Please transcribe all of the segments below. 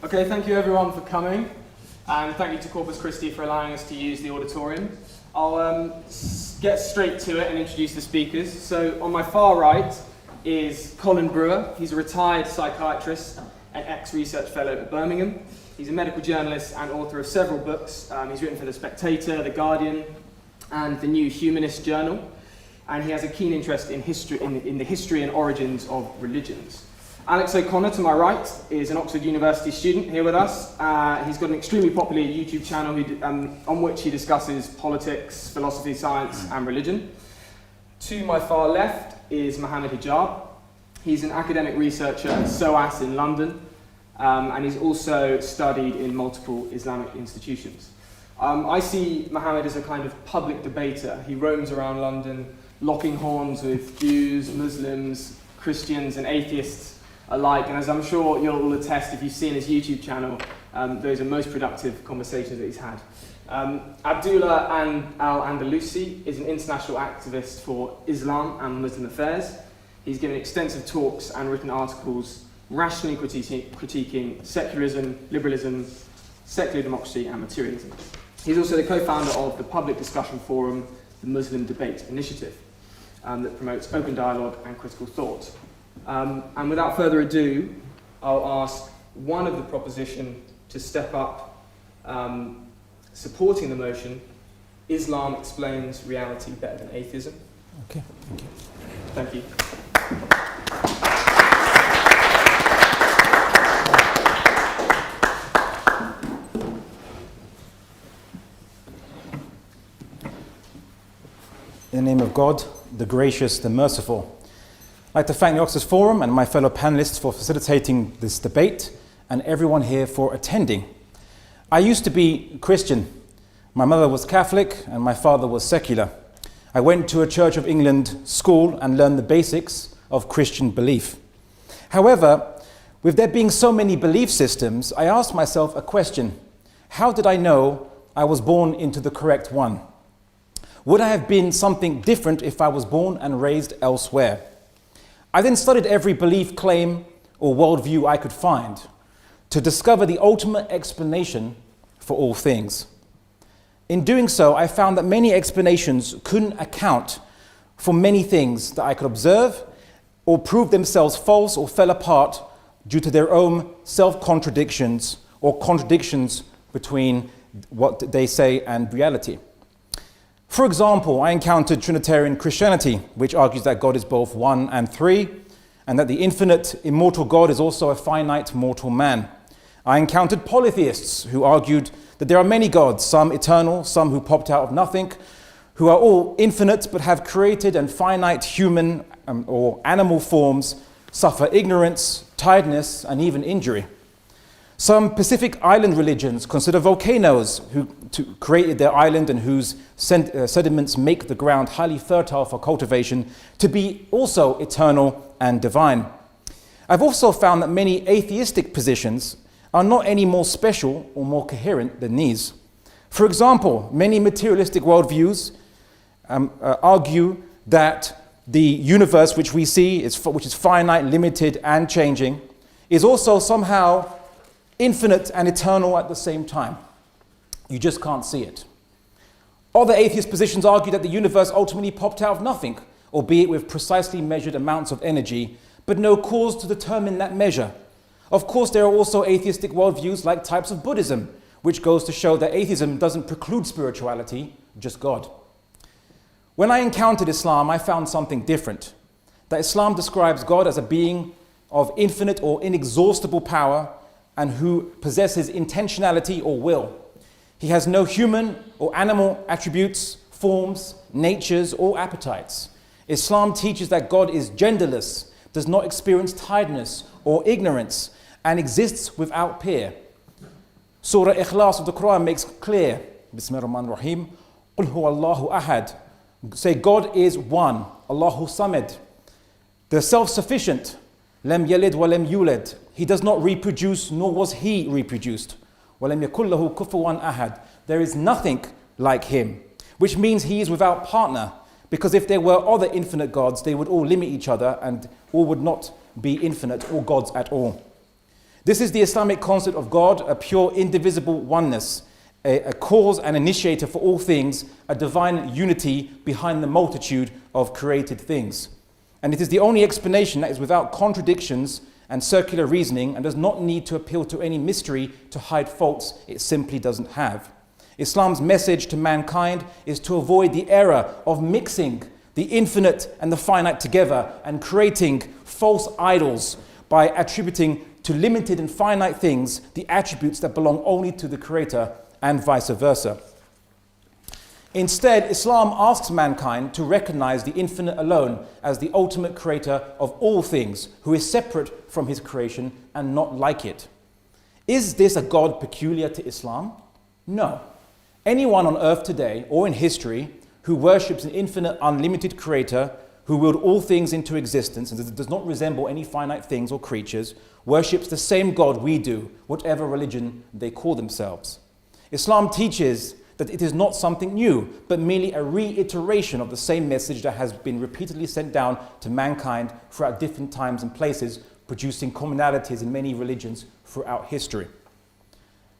Okay, thank you everyone for coming, and thank you to Corpus Christi for allowing us to use the auditorium. I'll get straight to it and introduce the speakers. So on my far right is Colin Brewer. He's a retired psychiatrist and ex-research fellow at Birmingham. He's a medical journalist and author of several books. He's written for The Spectator, The Guardian, and the New Humanist Journal. And he has a keen interest in history, in the history and origins of religions. Alex O'Connor, to my right, is an Oxford University student here with us. He's got an extremely popular YouTube channel on which he discusses politics, philosophy, science, and religion. To my far left is Mohammed Hijab. He's an academic researcher at SOAS in London, and he's also studied in multiple Islamic institutions. I see Mohammed as a kind of public debater. He roams around London, locking horns with Jews, Muslims, Christians, and atheists alike, and as I'm sure you'll all attest if you've seen his YouTube channel, those are most productive conversations that he's had. Abdullah Al-Andalusi is an international activist for Islam and Muslim affairs. He's given extensive talks and written articles rationally critiquing secularism, liberalism, secular democracy and materialism. He's also the co-founder of the public discussion forum, the Muslim Debate Initiative, that promotes open dialogue and critical thought. And without further ado, I'll ask one of the proposition to step up, supporting the motion, Islam explains reality better than atheism. Okay, thank you. Thank you. In the name of God, the gracious, the merciful, I'd like to thank the Oxford Forum and my fellow panelists for facilitating this debate and everyone here for attending. I used to be Christian. My mother was Catholic and my father was secular. I went to a Church of England school and learned the basics of Christian belief. However, with there being so many belief systems, I asked myself a question. How did I know I was born into the correct one? Would I have been something different if I was born and raised elsewhere? I then studied every belief, claim, or worldview I could find to discover the ultimate explanation for all things. In doing so, I found that many explanations couldn't account for many things that I could observe or prove themselves false or fell apart due to their own self-contradictions or contradictions between what they say and reality. For example, I encountered Trinitarian Christianity, which argues that God is both one and three, and that the infinite, immortal God is also a finite, mortal man. I encountered polytheists who argued that there are many gods, some eternal, some who popped out of nothing, who are all infinite but have created and finite human or animal forms, suffer ignorance, tiredness, and even injury. Some Pacific Island religions consider volcanoes who created their island and whose sediments make the ground highly fertile for cultivation to be also eternal and divine. I've also found that many atheistic positions are not any more special or more coherent than these. For example, many materialistic worldviews argue that the universe which we see, which is finite, limited, and changing, is also somehow infinite and eternal at the same time. You just can't see it. Other atheist positions argue that the universe ultimately popped out of nothing, albeit with precisely measured amounts of energy, but no cause to determine that measure. Of course, there are also atheistic worldviews like types of Buddhism, which goes to show that atheism doesn't preclude spirituality, just God. When I encountered Islam, I found something different. That Islam describes God as a being of infinite or inexhaustible power and who possesses intentionality or will. He has no human or animal attributes, forms, natures, or appetites. Islam teaches that God is genderless, does not experience tiredness or ignorance, and exists without peer. Surah Ikhlas of the Quran makes clear, Bismillahir-Rahmanir-Rahim, Qul huwa Allahu ahad. Say God is one, Allahu samad. The self-sufficient, Lam yalid wa lam yulad. He does not reproduce, nor was he reproduced. وَلَمْ يَكُنْ لَهُ كُفُوًا أَحَدٌ. There is nothing like him, which means he is without partner, because if there were other infinite gods, they would all limit each other and all would not be infinite or gods at all. This is the Islamic concept of God, a pure indivisible oneness, a cause and initiator for all things, a divine unity behind the multitude of created things. And it is the only explanation that is without contradictions and circular reasoning and does not need to appeal to any mystery to hide faults it simply doesn't have. Islam's message to mankind is to avoid the error of mixing the infinite and the finite together and creating false idols by attributing to limited and finite things the attributes that belong only to the Creator and vice versa. Instead, Islam asks mankind to recognize the infinite alone as the ultimate creator of all things, who is separate from his creation and not like it. Is this a God peculiar to Islam? No. Anyone on earth today or in history who worships an infinite, unlimited creator who willed all things into existence and does not resemble any finite things or creatures worships the same God we do, whatever religion they call themselves. Islam teaches that it is not something new, but merely a reiteration of the same message that has been repeatedly sent down to mankind throughout different times and places, producing commonalities in many religions throughout history.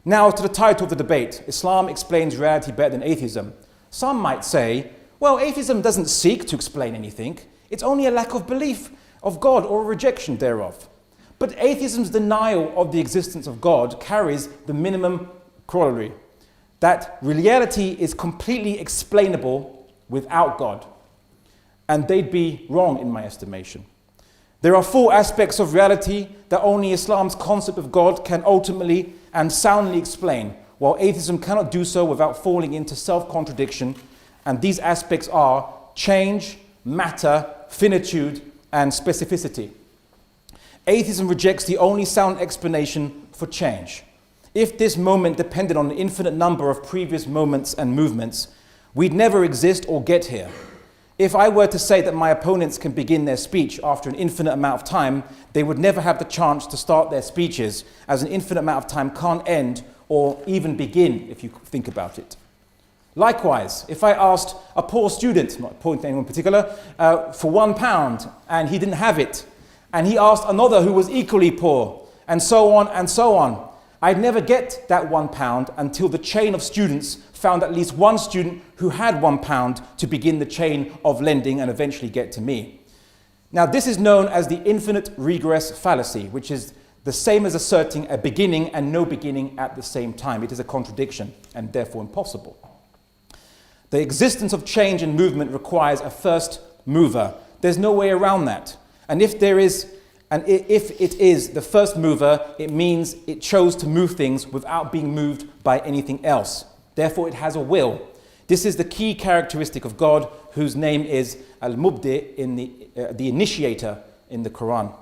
Now to the title of the debate, Islam explains reality better than atheism. Some might say, well, atheism doesn't seek to explain anything. It's only a lack of belief of God or a rejection thereof. But atheism's denial of the existence of God carries the minimum corollary, that reality is completely explainable without God. And they'd be wrong in my estimation. There are 4 aspects of reality that only Islam's concept of God can ultimately and soundly explain, while atheism cannot do so without falling into self-contradiction. And these aspects are change, matter, finitude, and specificity. Atheism rejects the only sound explanation for change. If this moment depended on an infinite number of previous moments and movements, we'd never exist or get here. If I were to say that my opponents can begin their speech after an infinite amount of time, they would never have the chance to start their speeches, as an infinite amount of time can't end or even begin if you think about it. Likewise, if I asked a poor student, not pointing to anyone in particular, for £1 and he didn't have it, and he asked another who was equally poor, and so on, I'd never get that £1 until the chain of students found at least one student who had £1 to begin the chain of lending and eventually get to me. Now, this is known as the infinite regress fallacy, which is the same as asserting a beginning and no beginning at the same time. It is a contradiction and therefore impossible. The existence of change and movement requires a first mover. There's no way around that. And if it is the first mover, it means it chose to move things without being moved by anything else. Therefore, it has a will. This is the key characteristic of God, whose name is Al-Mubdi, in the initiator in the Quran.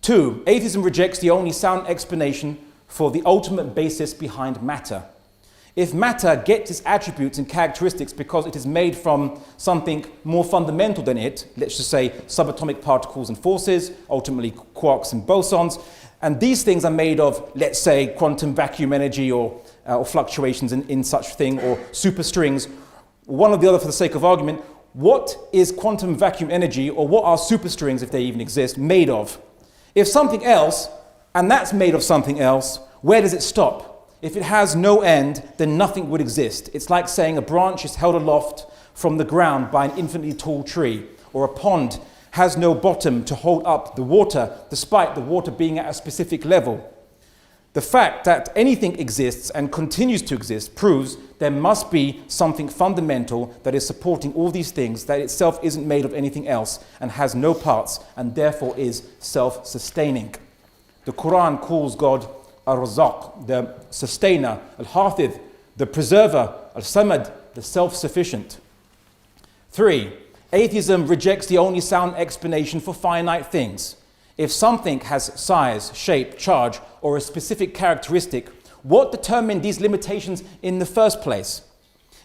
2, atheism rejects the only sound explanation for the ultimate basis behind matter. If matter gets its attributes and characteristics because it is made from something more fundamental than it, let's just say subatomic particles and forces, ultimately quarks and bosons, and these things are made of, let's say, quantum vacuum energy or fluctuations in such thing, or superstrings, one or the other for the sake of argument, what is quantum vacuum energy, or what are superstrings, if they even exist, made of? If something else, and that's made of something else, where does it stop? If it has no end, then nothing would exist. It's like saying a branch is held aloft from the ground by an infinitely tall tree, or a pond has no bottom to hold up the water, despite the water being at a specific level. The fact that anything exists and continues to exist proves there must be something fundamental that is supporting all these things, that itself isn't made of anything else and has no parts, and therefore is self-sustaining. The Quran calls God Ar-Razzaq, the sustainer, Al-Hafid, the preserver, Al-Samad, the self-sufficient. 3, atheism rejects the only sound explanation for finite things. If something has size, shape, charge, or a specific characteristic, what determined these limitations in the first place?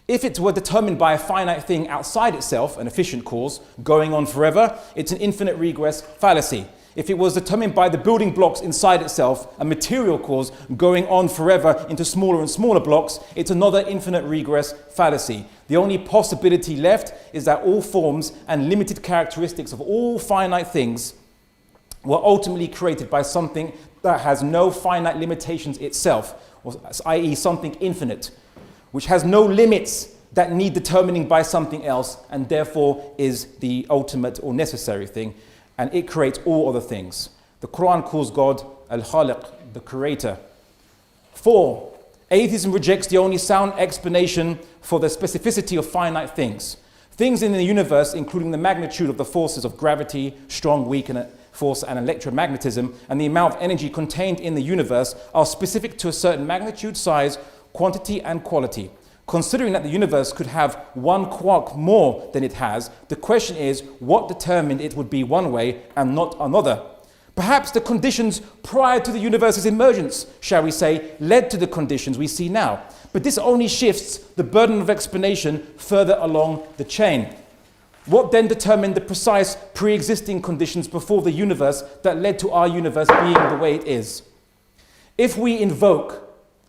If it were determined by a finite thing outside itself, an efficient cause, going on forever, it's an infinite regress fallacy. If it was determined by the building blocks inside itself, a material cause going on forever into smaller and smaller blocks, it's another infinite regress fallacy. The only possibility left is that all forms and limited characteristics of all finite things were ultimately created by something that has no finite limitations itself, i.e. something infinite, which has no limits that need determining by something else, and therefore is the ultimate or necessary thing, and it creates all other things. The Quran calls God Al-Khaliq, the creator. 4, atheism rejects the only sound explanation for the specificity of finite things. Things in the universe, including the magnitude of the forces of gravity, strong, weak, and force, and electromagnetism, and the amount of energy contained in the universe, are specific to a certain magnitude, size, quantity, and quality. Considering that the universe could have 1 quark more than it has, the question is, what determined it would be one way and not another? Perhaps the conditions prior to the universe's emergence, shall we say, led to the conditions we see now. But this only shifts the burden of explanation further along the chain. What then determined the precise pre-existing conditions before the universe that led to our universe being the way it is? If we invoke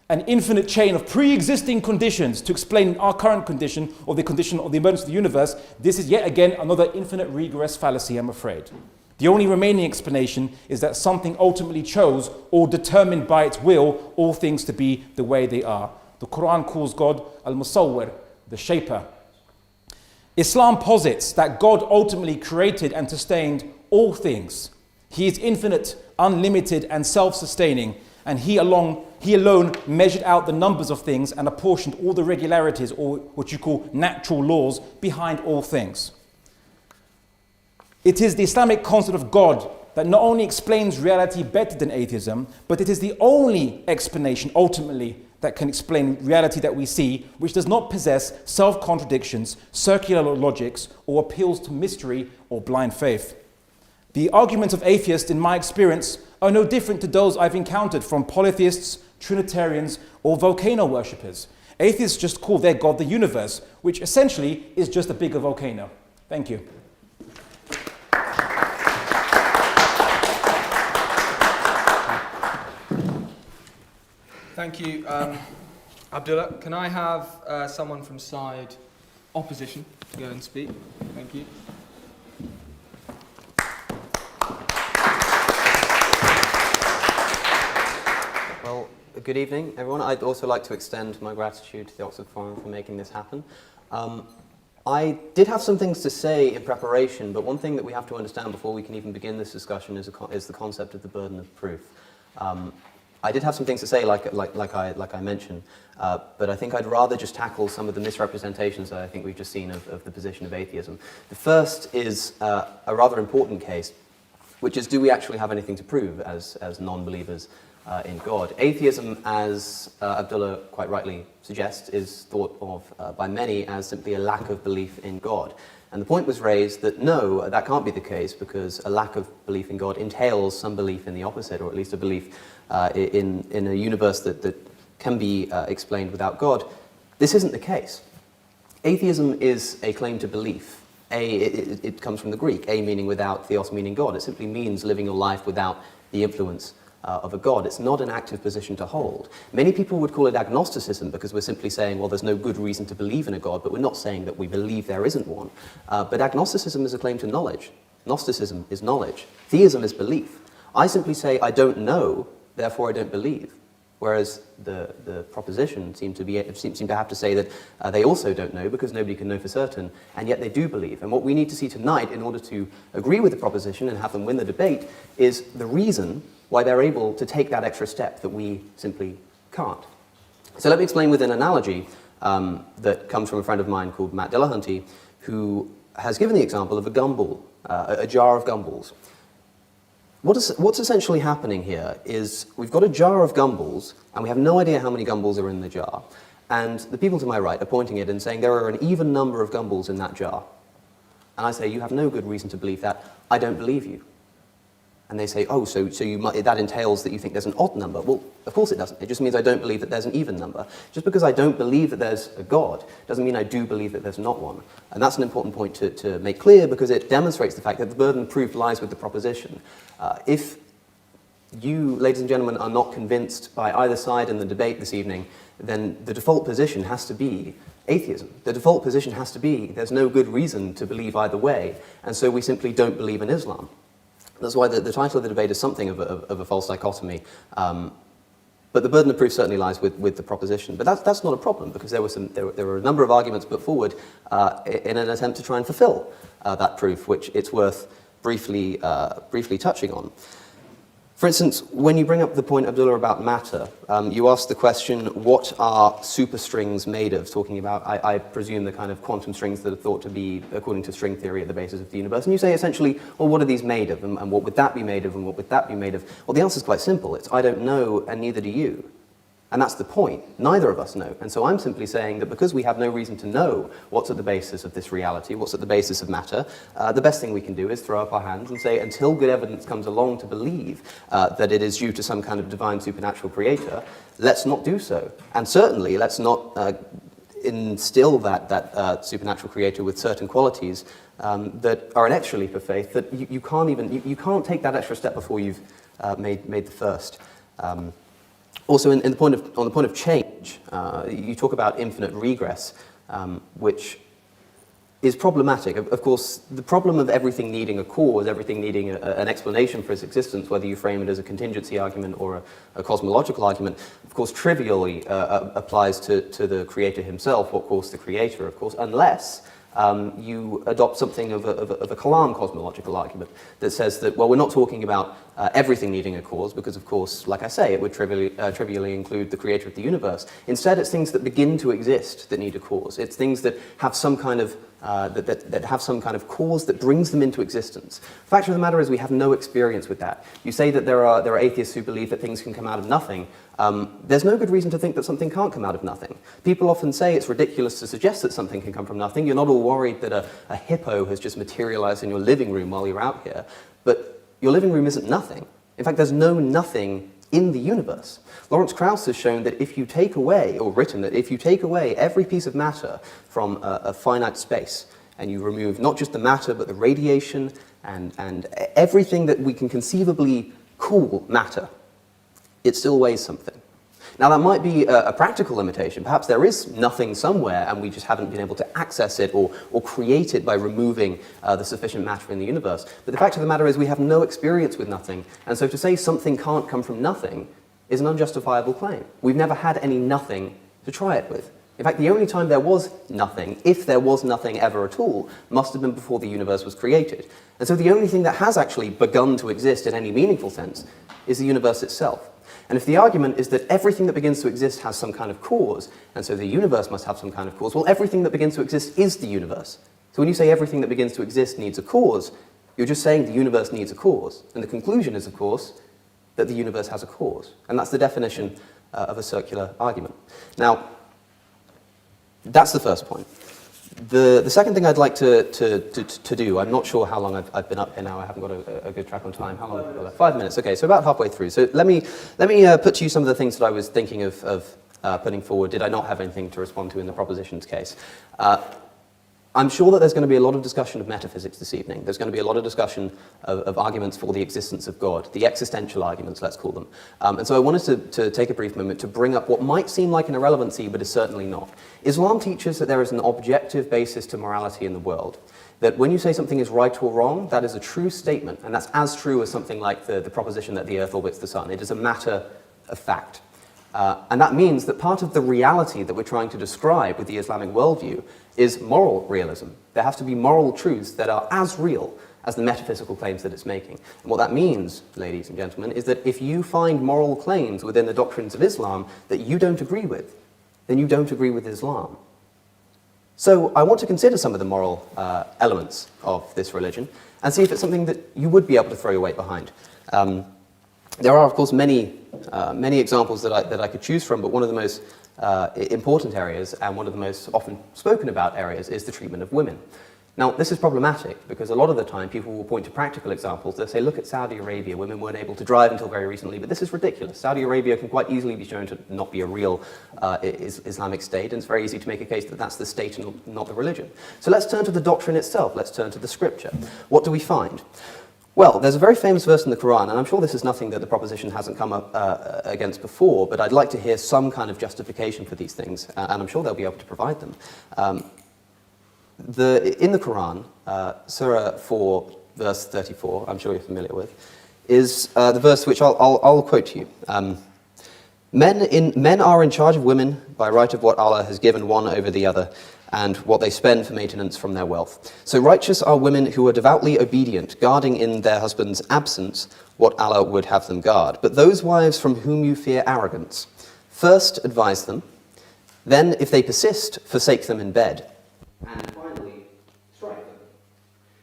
an infinite chain of pre-existing conditions to explain our current condition or the condition of the emergence of the universe, this is yet again another infinite regress fallacy, I'm afraid. The only remaining explanation is that something ultimately chose or determined by its will all things to be the way they are. The Quran calls God Al-Musawwir, the shaper. Islam posits that God ultimately created and sustained all things. He is infinite, unlimited, and self-sustaining, and He alone measured out the numbers of things and apportioned all the regularities, or what you call natural laws, behind all things. It is the Islamic concept of God that not only explains reality better than atheism, but it is the only explanation, ultimately, that can explain reality that we see, which does not possess self-contradictions, circular logics, or appeals to mystery or blind faith. The arguments of atheists, in my experience, are no different to those I've encountered from polytheists, Trinitarians, or volcano worshippers. Atheists just call their God the universe, which essentially is just a bigger volcano. Thank you. Thank you, Abdullah. Can I have someone from side opposition to go and speak? Thank you. Well, good evening, everyone. I'd also like to extend my gratitude to the Oxford Forum for making this happen. I did have some things to say in preparation, but one thing that we have to understand before we can even begin this discussion is the concept of the burden of proof. I did have some things to say, like I mentioned, but I think I'd rather just tackle some of the misrepresentations that I think we've just seen of the position of atheism. The first is a rather important case, which is, do we actually have anything to prove as non-believers in God? Atheism, as Abdullah quite rightly suggests, is thought of by many as simply a lack of belief in God. And the point was raised that no, that can't be the case, because a lack of belief in God entails some belief in the opposite, or at least a belief in a universe that can be explained without God. This isn't the case. Atheism is a claim to belief. It comes from the Greek, a meaning without, theos meaning God. It simply means living your life without the influence of a God. It's not an active position to hold. Many people would call it agnosticism, because we're simply saying, well, there's no good reason to believe in a God, but we're not saying that we believe there isn't one. But agnosticism is a claim to knowledge. Gnosticism is knowledge. Theism is belief. I simply say, I don't know, therefore I don't believe. Whereas the proposition seem to have to say that they also don't know, because nobody can know for certain, and yet they do believe. And what we need to see tonight, in order to agree with the proposition and have them win the debate, is the reason why they're able to take that extra step that we simply can't. So let me explain with an analogy that comes from a friend of mine called Matt Dillahunty, who has given the example of a gumball, a jar of gumballs. What's essentially happening here is we've got a jar of gumballs, and we have no idea how many gumballs are in the jar. And the people to my right are pointing it and saying there are an even number of gumballs in that jar. And I say, you have no good reason to believe that. I don't believe you. And they say, oh, so that entails that you think there's an odd number. Well, of course it doesn't. It just means I don't believe that there's an even number. Just because I don't believe that there's a God doesn't mean I do believe that there's not one. And that's an important point to make clear, because it demonstrates the fact that the burden of proof lies with the proposition. If you, ladies and gentlemen, are not convinced by either side in the debate this evening, then the default position has to be atheism. The default position has to be there's no good reason to believe either way, and so we simply don't believe in Islam. That's why the title of the debate is something of a false dichotomy. But the burden of proof certainly lies with the proposition. But that's not a problem, because there were a number of arguments put forward in an attempt to try and fulfill that proof, which it's worth briefly touching on. For instance, when you bring up the point, Abdullah, about matter, you ask the question, what are superstrings made of? Talking about, I presume, the kind of quantum strings that are thought to be, according to string theory, at the basis of the universe. And you say, essentially, well, what are these made of? And what would that be made of? And what would that be made of? Well, the answer is quite simple. It's, I don't know, and neither do you. And that's the point. Neither of us know. And so I'm simply saying that because we have no reason to know what's at the basis of this reality, what's at the basis of matter, the best thing we can do is throw up our hands and say, until good evidence comes along to believe that it is due to some kind of divine supernatural creator, let's not do so. And certainly let's not instill that supernatural creator with certain qualities that are an extra leap of faith that you can't take that extra step before you've made the first. Also, on the point of change, you talk about infinite regress, which is problematic. Of course, the problem of everything needing a cause, everything needing an explanation for its existence, whether you frame it as a contingency argument or a cosmological argument, of course, trivially applies to the creator himself, what caused the creator, of course, unless you adopt something of a Kalam cosmological argument that says that, well, we're not talking about everything needing a cause, because, of course, like I say, it would trivially include the creator of the universe. Instead, it's things that begin to exist that need a cause. It's things that have some kind of that have some kind of cause that brings them into existence. The fact of the matter is we have no experience with that. You say that there are atheists who believe that things can come out of nothing. There's no good reason to think that something can't come out of nothing. People often say it's ridiculous to suggest that something can come from nothing. You're not all worried that a hippo has just materialized in your living room while you're out here. But your living room isn't nothing. In fact, there's no nothing in the universe. Lawrence Krauss has shown that if you take away, or written that if you take away every piece of matter from a finite space, and you remove not just the matter, but the radiation and everything that we can conceivably call matter, it still weighs something. Now, that might be a practical limitation. Perhaps there is nothing somewhere and we just haven't been able to access it or create it by removing the sufficient matter in the universe. But the fact of the matter is we have no experience with nothing. And so to say something can't come from nothing is an unjustifiable claim. We've never had any nothing to try it with. In fact, the only time there was nothing, if there was nothing ever at all, must have been before the universe was created. And so the only thing that has actually begun to exist in any meaningful sense is the universe itself. And if the argument is that everything that begins to exist has some kind of cause, and so the universe must have some kind of cause, well, everything that begins to exist is the universe. So when you say everything that begins to exist needs a cause, you're just saying the universe needs a cause. And the conclusion is, of course, that the universe has a cause. And that's the definition of a circular argument. Now, that's the first point. The second thing I'd like to do, I'm not sure how long I've been up here now, I haven't got a good track on time. How long have I got left? 5 minutes, okay, so about halfway through. So let me put to you some of the things that I was thinking of putting forward. Did I not have anything to respond to in the propositions case? I'm sure that there's going to be a lot of discussion of metaphysics this evening. There's going to be a lot of discussion of arguments for the existence of God, the existential arguments, let's call them. And so I wanted to take a brief moment to bring up what might seem like an irrelevancy, but is certainly not. Islam teaches that there is an objective basis to morality in the world. That when you say something is right or wrong, that is a true statement, and that's as true as something like the proposition that the earth orbits the sun. It is a matter of fact. And that means that part of the reality that we're trying to describe with the Islamic worldview is moral realism. There have to be moral truths that are as real as the metaphysical claims that it's making. And what that means, ladies and gentlemen, is that if you find moral claims within the doctrines of Islam that you don't agree with, then you don't agree with Islam. So I want to consider some of the moral elements of this religion and see if it's something that you would be able to throw your weight behind. There are, of course, many examples that I could choose from, but one of the most important areas and one of the most often spoken about areas is the treatment of women. Now, this is problematic because a lot of the time people will point to practical examples. They'll say, look at Saudi Arabia. Women weren't able to drive until very recently, but this is ridiculous. Saudi Arabia can quite easily be shown to not be a real Islamic state, and it's very easy to make a case that that's the state and not the religion. So let's turn to the doctrine itself. Let's turn to the scripture. What do we find? Well, there's a very famous verse in the Quran, and I'm sure this is nothing that the proposition hasn't come up against before, but I'd like to hear some kind of justification for these things, and I'm sure they'll be able to provide them. In the Quran, Surah 4, verse 34, I'm sure you're familiar with, is the verse which I'll quote to you. Men are in charge of women by right of what Allah has given one over the other, and what they spend for maintenance from their wealth. So righteous are women who are devoutly obedient, guarding in their husband's absence what Allah would have them guard. But those wives from whom you fear arrogance, first advise them, then if they persist, forsake them in bed, and finally strike them.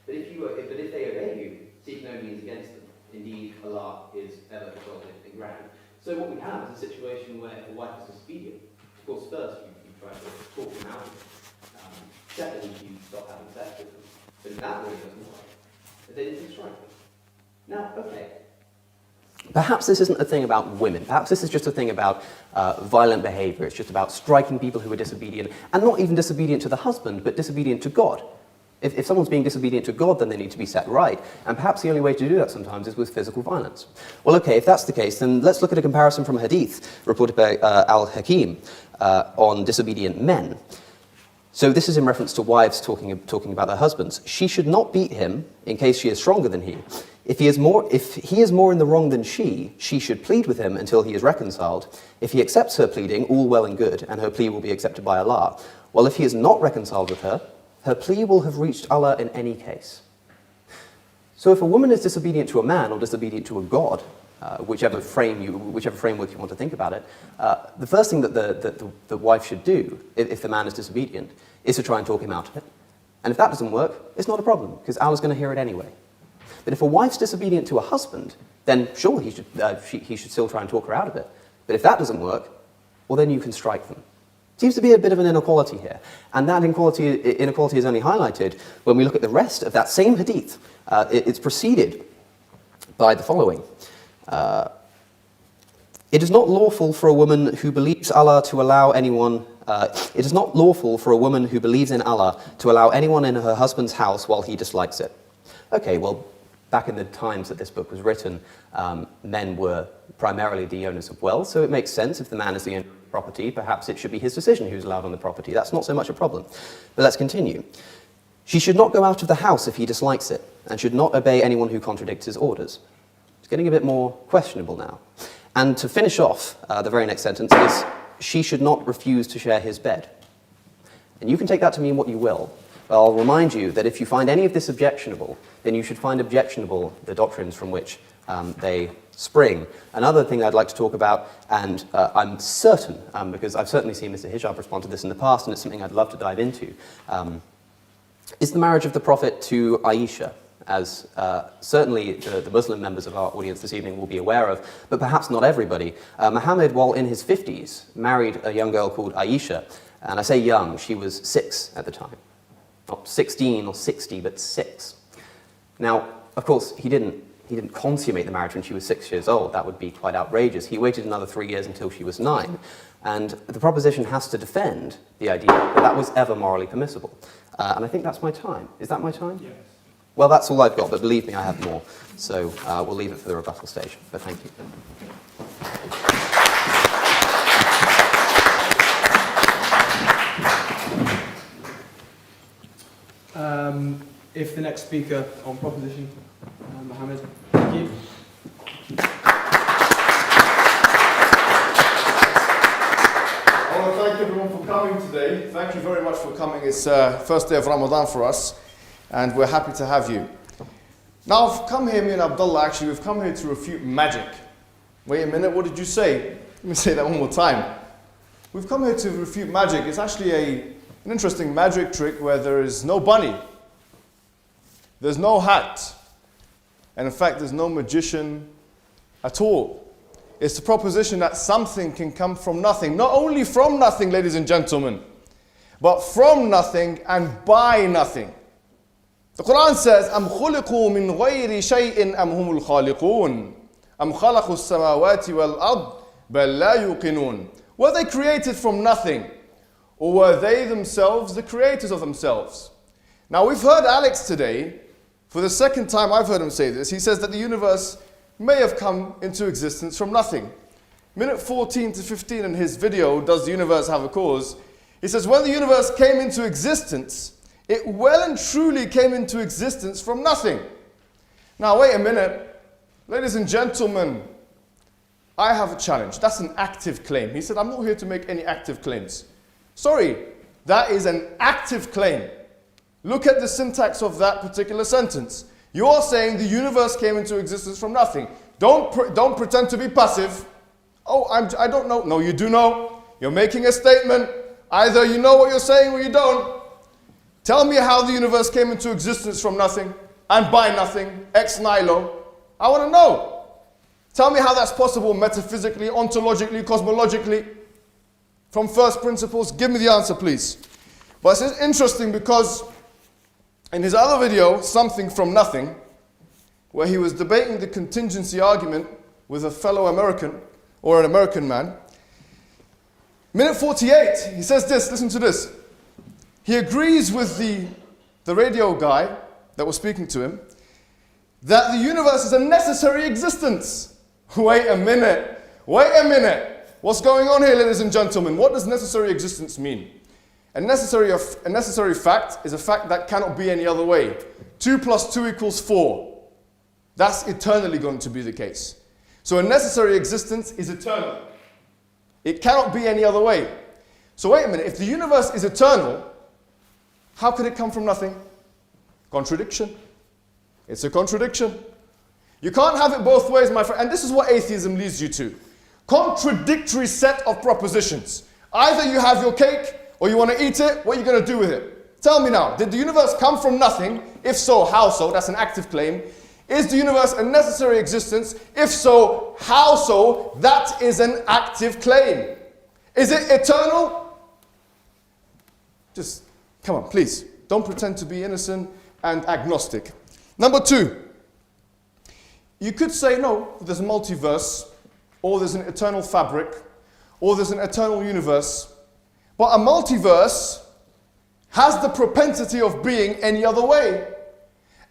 But if they obey you, seek no means against them. Indeed, Allah is ever exalted and grand. So what we have is a situation where if a wife is disobedient, of course first you try to talk them out of it. Second, you stop having sex with them. But that really doesn't work. But then you strike them. Now, okay. Perhaps this isn't a thing about women. Perhaps this is just a thing about violent behavior. It's just about striking people who are disobedient, and not even disobedient to the husband, but disobedient to God. If someone's being disobedient to God, then they need to be set right. And perhaps the only way to do that sometimes is with physical violence. Well, okay, if that's the case, then let's look at a comparison from a hadith reported by Al-Hakim on disobedient men. So this is in reference to wives talking about their husbands. She should not beat him in case she is stronger than he. If he is more in the wrong than she should plead with him until he is reconciled. If he accepts her pleading, all well and good, and her plea will be accepted by Allah. Well, if he is not reconciled with her, her plea will have reached Allah in any case. So if a woman is disobedient to a man or disobedient to a god, whichever framework you want to think about it, the first thing that the wife should do, if the man is disobedient, is to try and talk him out of it. And if that doesn't work, it's not a problem, because Allah's going to hear it anyway. But if a wife's disobedient to a husband, then sure, he should still try and talk her out of it. But if that doesn't work, well, then you can strike them. Seems to be a bit of an inequality here. And that inequality is only highlighted when we look at the rest of that same hadith. It's preceded by the following. It is not lawful for a woman who believes Allah to allow anyone. It is not lawful for a woman who believes in Allah to allow anyone in her husband's house while he dislikes it. Okay, well, back in the times that this book was written, men were primarily the owners of wealth, so it makes sense if the man is the owner of the property, perhaps it should be his decision who's allowed on the property. That's not so much a problem. But let's continue. She should not go out of the house if he dislikes it, and should not obey anyone who contradicts his orders. It's getting a bit more questionable now. And to finish off, the very next sentence is, she should not refuse to share his bed. And you can take that to mean what you will, but I'll remind you that if you find any of this objectionable, then you should find objectionable the doctrines from which they spring. Another thing I'd like to talk about, and I'm certain, because I've certainly seen Mr. Hijab respond to this in the past, and it's something I'd love to dive into, is the marriage of the Prophet to Aisha, as certainly the Muslim members of our audience this evening will be aware of, but perhaps not everybody. Mohammed, while in his 50s, married a young girl called Aisha, and I say young, she was 6 at the time. Not 16 or 60, but 6. Now, of course, he didn't consummate the marriage when she was 6 years old. That would be quite outrageous. He waited another 3 years until she was 9. And the proposition has to defend the idea that that was ever morally permissible. And I think that's my time. Is that my time? Yes. Well, that's all I've got, but believe me, I have more. So we'll leave it for the rebuttal stage. But thank you. If the next speaker on proposition, Mohammed, thank you. I want to thank everyone for coming today. Thank you very much for coming. It's first day of Ramadan for us, and we're happy to have you. Now, I've come here, me and Abdullah, actually, we've come here to refute magic. Wait a minute, what did you say? Let me say that one more time. We've come here to refute magic. It's actually an interesting magic trick where there is no bunny, there's no hat, and in fact, there's no magician at all. It's the proposition that something can come from nothing. Not only from nothing, ladies and gentlemen, but from nothing and by nothing. The Quran says, أَمْ خُلِقُوا مِنْ غَيْرِ شَيْءٍ أَمْ هُمُ الْخَالِقُونَ أَمْ خَلَقُوا السَّمَاوَاتِ وَالْأَرْضِ بَلْ لَا يُوقِنُونَ. Were they created from nothing? Or were they themselves the creators of themselves? Now we've heard Alex today, for the second time I've heard him say this. He says that the universe may have come into existence from nothing. Minute 14 to 15 in his video, Does the Universe Have a Cause? He says, when the universe came into existence, it well and truly came into existence from nothing. Now, wait a minute. Ladies and gentlemen, I have a challenge. That's an active claim. He said, I'm not here to make any active claims. Sorry, that is an active claim. Look at the syntax of that particular sentence. You're saying the universe came into existence from nothing. Don't pretend to be passive. Oh, I don't know. No, you do know. You're making a statement. Either you know what you're saying or you don't. Tell me how the universe came into existence from nothing and by nothing, ex nihilo. I want to know. Tell me how that's possible metaphysically, ontologically, cosmologically, from first principles. Give me the answer, please. But it's interesting because in his other video, Something from Nothing, where he was debating the contingency argument with a fellow American, or an American man, minute 48, he says this, listen to this. He agrees with the radio guy that was speaking to him that the universe is a necessary existence. Wait a minute. What's going on here, ladies and gentlemen? What does necessary existence mean? A necessary fact is a fact that cannot be any other way. 2 + 2 = 4. That's eternally going to be the case. So a necessary existence is eternal. It cannot be any other way. So wait a minute, if the universe is eternal, how could it come from nothing? Contradiction. It's a contradiction. You can't have it both ways, my friend. And this is what atheism leads you to. Contradictory set of propositions. Either you have your cake or you want to eat it, what are you going to do with it? Tell me now, did the universe come from nothing? If so, how so? That's an active claim. Is the universe a necessary existence? If so, how so? That is an active claim. Is it eternal? Just, come on, please. Don't pretend to be innocent and agnostic. Number 2, you could say, no, there's a multiverse, or there's an eternal fabric, or there's an eternal universe. But a multiverse has the propensity of being any other way.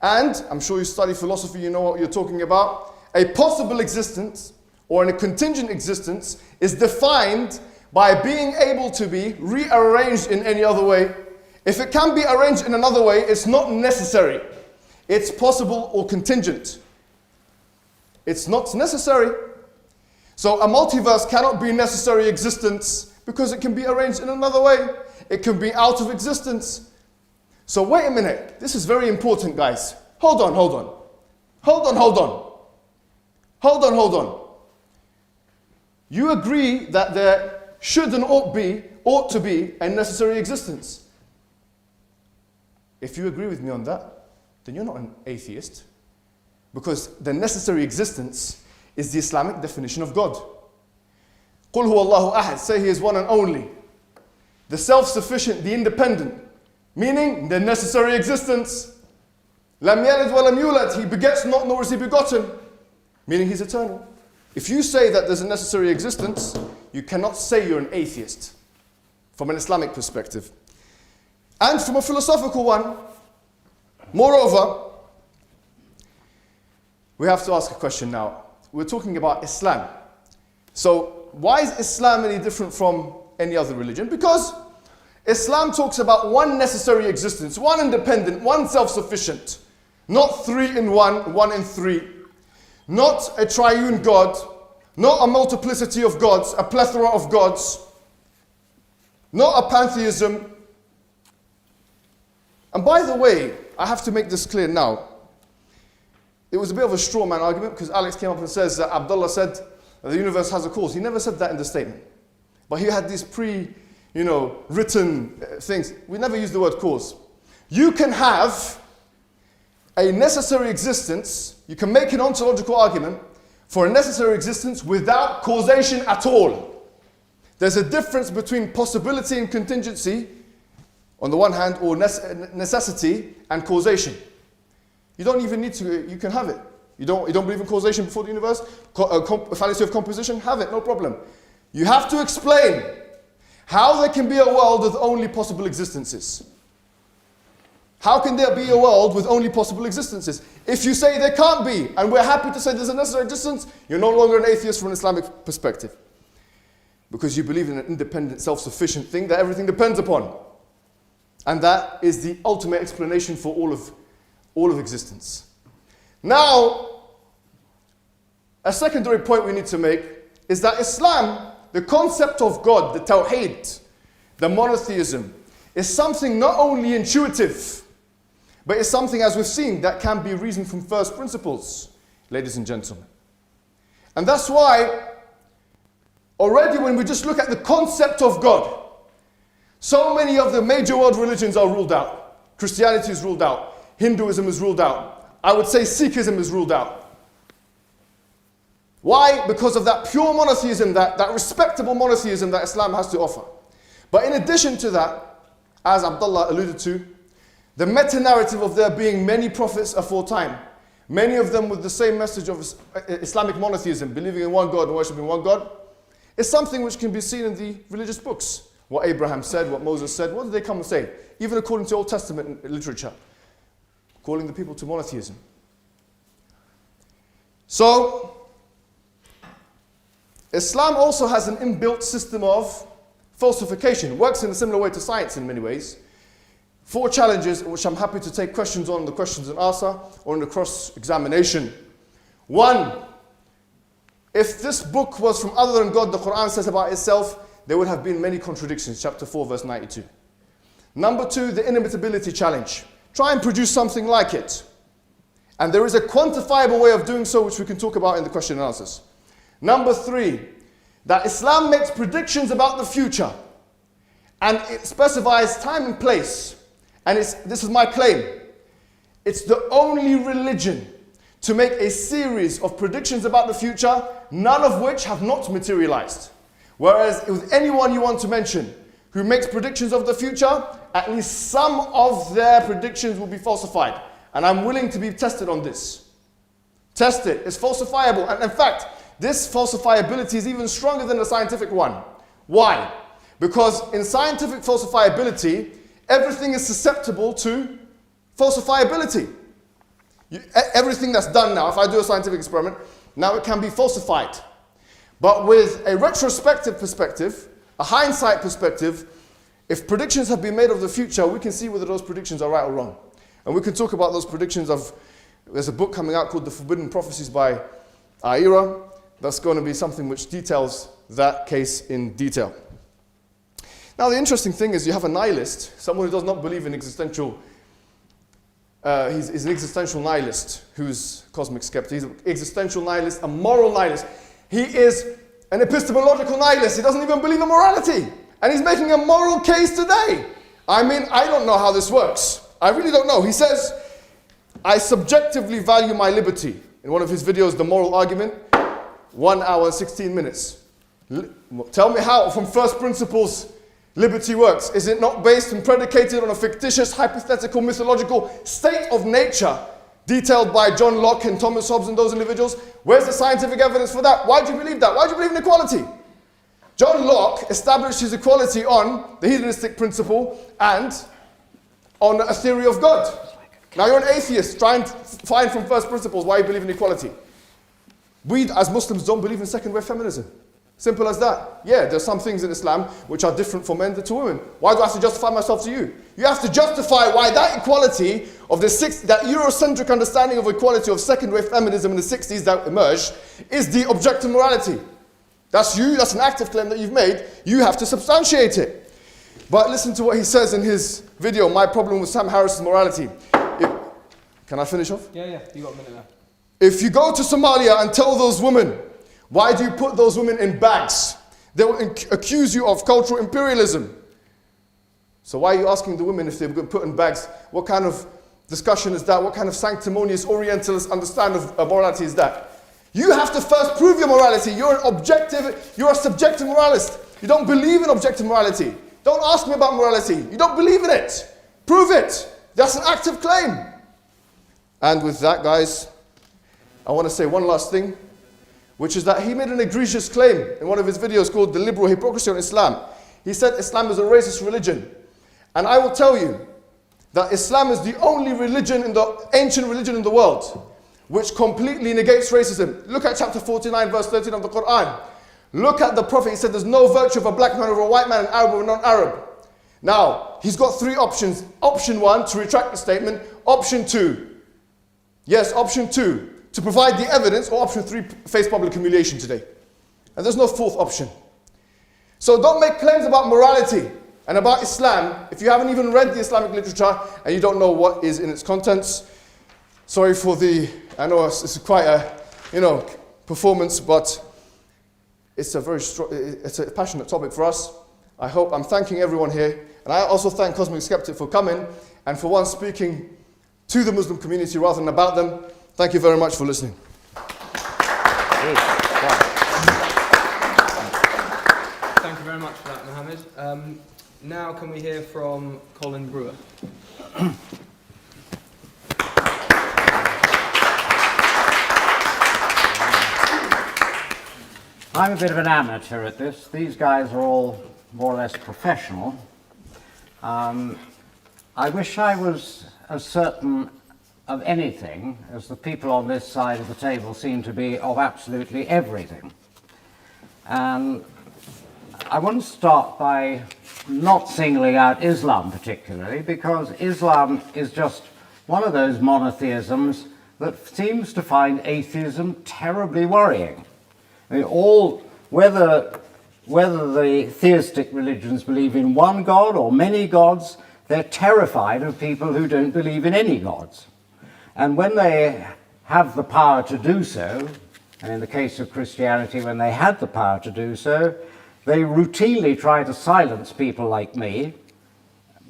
And, I'm sure you study philosophy, you know what you're talking about. A possible existence, or a contingent existence, is defined by being able to be rearranged in any other way. If it can be arranged in another way, it's not necessary. It's possible or contingent. It's not necessary. So a multiverse cannot be necessary existence because it can be arranged in another way. It can be out of existence. So wait a minute. This is very important, guys. Hold on. You agree that there should and ought to be a necessary existence. If you agree with me on that, then you're not an atheist. Because the necessary existence is the Islamic definition of God. قُلْ هُوَ اللَّهُ أَحَدٌ. Say He is one and only. The self-sufficient, the independent. Meaning, the necessary existence. لَمْ يَلِدْ وَلَمْ يُولَدْ. He begets not, nor is He begotten. Meaning He's eternal. If you say that there's a necessary existence, you cannot say you're an atheist. From an Islamic perspective. And from a philosophical one. Moreover, we have to ask a question now. We're talking about Islam. So, why is Islam any different from any other religion? Because Islam talks about one necessary existence, one independent, one self-sufficient. Not 3 in 1, 1 in 3. Not a triune God. Not a multiplicity of gods, a plethora of gods. Not a pantheism. And by the way, I have to make this clear now. It was a bit of a straw man argument because Alex came up and says that Abdullah said that the universe has a cause. He never said that in the statement. But he had these written things. We never use the word cause. You can have a necessary existence, you can make an ontological argument for a necessary existence without causation at all. There's a difference between possibility and contingency on the one hand, or necessity and causation. You don't even need to, you can have it. You don't believe in causation before the universe? Fallacy of composition? Have it, no problem. You have to explain how there can be a world with only possible existences. How can there be a world with only possible existences? If you say there can't be, and we're happy to say there's a necessary existence, you're no longer an atheist from an Islamic perspective. Because you believe in an independent, self-sufficient thing that everything depends upon. And that is the ultimate explanation for all of existence. Now, a secondary point we need to make is that Islam, the concept of God, the Tawheed, the monotheism, is something not only intuitive, but it's something, as we've seen, that can be reasoned from first principles, ladies and gentlemen. And that's why, already when we just look at the concept of God, so many of the major world religions are ruled out. Christianity is ruled out. Hinduism is ruled out. I would say Sikhism is ruled out. Why? Because of that pure monotheism, that respectable monotheism that Islam has to offer. But in addition to that, as Abdullah alluded to, the meta-narrative of there being many prophets aforetime, many of them with the same message of Islamic monotheism, believing in one God and worshipping one God, is something which can be seen in the religious books. What Abraham said, what Moses said, what did they come and say? Even according to Old Testament literature, calling the people to monotheism. So, Islam also has an inbuilt system of falsification. It works in a similar way to science in many ways. 4 challenges, which I'm happy to take questions on, the questions and answer, or in the cross-examination. 1, if this book was from other than God, the Quran says about itself, there would have been many contradictions, chapter 4, verse 92. Number 2, the inimitability challenge. Try and produce something like it. And there is a quantifiable way of doing so, which we can talk about in the question and answers. Number 3, that Islam makes predictions about the future. And it specifies time and place. And this is my claim. It's the only religion to make a series of predictions about the future, none of which have not materialized. Whereas with anyone you want to mention who makes predictions of the future, at least some of their predictions will be falsified. And I'm willing to be tested on this. Test it. It's falsifiable. And in fact, this falsifiability is even stronger than the scientific one. Why? Because in scientific falsifiability, everything is susceptible to falsifiability. Everything that's done now, if I do a scientific experiment, now it can be falsified. But with a retrospective perspective, a hindsight perspective, if predictions have been made of the future, we can see whether those predictions are right or wrong. And we can talk about those predictions there's a book coming out called The Forbidden Prophecies by Aira. That's going to be something which details that case in detail. Now the interesting thing is you have a nihilist, someone who does not believe in existential, he's an existential nihilist who's cosmic skeptic. He's an existential nihilist, a moral nihilist. He is an epistemological nihilist. He doesn't even believe in morality. And he's making a moral case today. I mean, I don't know how this works. I really don't know. He says, I subjectively value my liberty. In one of his videos, The Moral Argument, 1 hour and 16 minutes. Tell me how, from first principles, liberty works. Is it not based and predicated on a fictitious, hypothetical, mythological state of nature detailed by John Locke and Thomas Hobbes and those individuals? Where's the scientific evidence for that? Why do you believe that? Why do you believe in equality? John Locke established his equality on the hedonistic principle and on a theory of God. Now you're an atheist, try and find from first principles why you believe in equality. We as Muslims don't believe in second-wave feminism. Simple as that. Yeah, there's some things in Islam which are different for men than to women. Why do I have to justify myself to you? You have to justify why that equality of that Eurocentric understanding of equality of second-wave feminism in the 60s that emerged is the objective morality. That's you, that's an active claim that you've made. You have to substantiate it. But listen to what he says in his video, My Problem with Sam Harris's Morality. Can I finish off? Yeah, you got a minute left. If you go to Somalia and tell those women, why do you put those women in bags? They will accuse you of cultural imperialism. So why are you asking the women if they're put in bags? What kind of discussion is that? What kind of sanctimonious Orientalist understanding of morality is that? You have to first prove your morality. You're a subjective moralist. You don't believe in objective morality. Don't ask me about morality. You don't believe in it. Prove it. That's an active claim. And with that, guys, I want to say one last thing, which is that he made an egregious claim in one of his videos called The Liberal Hypocrisy on Islam. He said Islam is a racist religion. And I will tell you that Islam is the only religion ancient religion in the world which completely negates racism. Look at chapter 49, verse 13 of the Quran. Look at the Prophet. He said there's no virtue of a black man over a white man, an Arab or a non-Arab. Now, he's got 3 options. Option 1, to retract the statement. Option 2, Yes, option 2, to provide the evidence, or option 3, face public humiliation today. And there's no fourth option. So don't make claims about morality and about Islam if you haven't even read the Islamic literature and you don't know what is in its contents. Sorry for I know it's quite a, performance, but it's a it's a passionate topic for us. I'm thanking everyone here, and I also thank Cosmic Skeptic for coming, and for once speaking to the Muslim community rather than about them. Thank you very much for listening. Thank you very much for that, Mohammed. Now can we hear from Colin Brewer? I'm a bit of an amateur at this. These guys are all more or less professional. I wish I was as certain of anything as the people on this side of the table seem to be of absolutely everything. And I want to start by not singling out Islam particularly, because Islam is just one of those monotheisms that seems to find atheism terribly worrying. I mean, whether the theistic religions believe in one God or many gods, they're terrified of people who don't believe in any gods. And when they have the power to do so, and in the case of Christianity, when they had the power to do so, they routinely try to silence people like me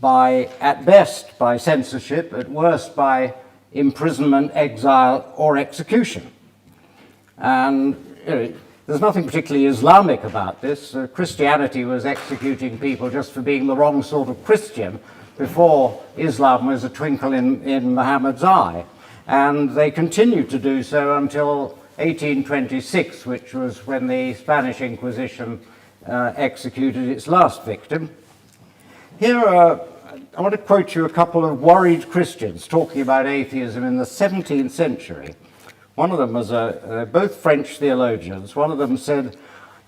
at best by censorship, at worst by imprisonment, exile, or execution. And there's nothing particularly Islamic about this. Christianity was executing people just for being the wrong sort of Christian before Islam was a twinkle in Muhammad's eye. And they continued to do so until 1826, which was when the Spanish Inquisition executed its last victim. Here I want to quote you a couple of worried Christians talking about atheism in the 17th century. One of them was both French theologians. One of them said,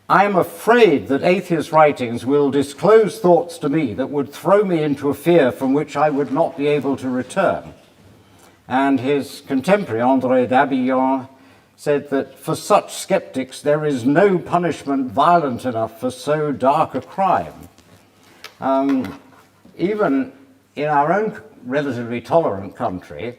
"I am afraid that atheist writings will disclose thoughts to me that would throw me into a fear from which I would not be able to return." And his contemporary, André d'Abillon, said that for such skeptics there is no punishment violent enough for so dark a crime. Even in our own relatively tolerant country,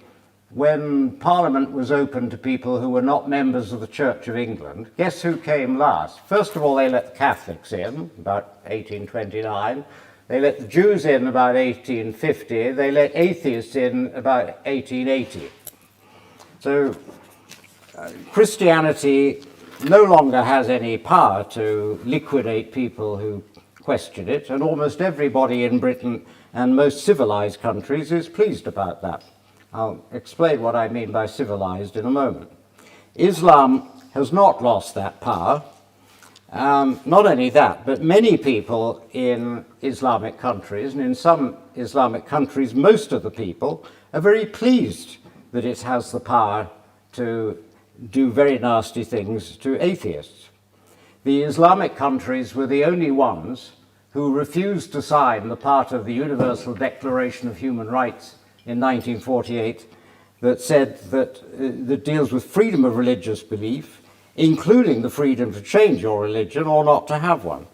when Parliament was open to people who were not members of the Church of England, guess who came last? First of all, they let the Catholics in, about 1829. They let the Jews in about 1850. They let atheists in about 1880. So Christianity no longer has any power to liquidate people who question it, and almost everybody in Britain and most civilized countries is pleased about that. I'll explain what I mean by civilized in a moment. Islam has not lost that power. Not only that, but many people in Islamic countries, and in some Islamic countries, most of the people are very pleased that it has the power to do very nasty things to atheists. The Islamic countries were the only ones who refused to sign the part of the Universal Declaration of Human Rights in 1948 that deals with freedom of religious belief, including the freedom to change your religion or not to have one.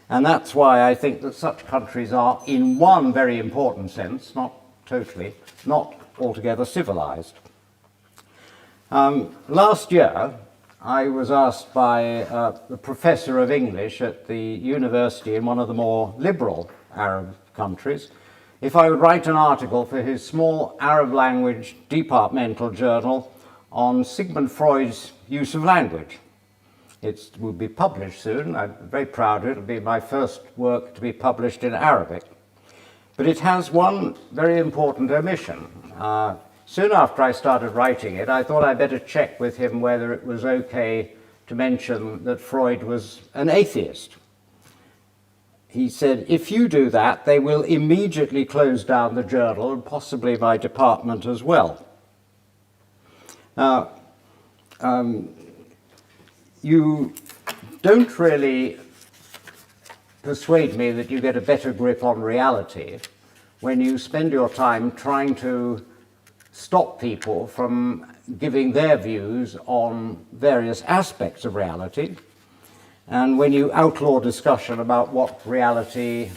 And that's why I think that such countries are, in one very important sense, not totally, not altogether civilized. Last year, I was asked by the professor of English at the university in one of the more liberal Arab countries if I would write an article for his small Arab language departmental journal on Sigmund Freud's use of language. It will be published soon. I'm very proud of it. It'll be my first work to be published in Arabic. But it has one very important omission. Soon after I started writing it, I thought I'd better check with him whether it was okay to mention that Freud was an atheist. He said, if you do that, they will immediately close down the journal and possibly my department as well. Now, you don't really persuade me that you get a better grip on reality when you spend your time trying to stop people from giving their views on various aspects of reality. And when you outlaw discussion about what reality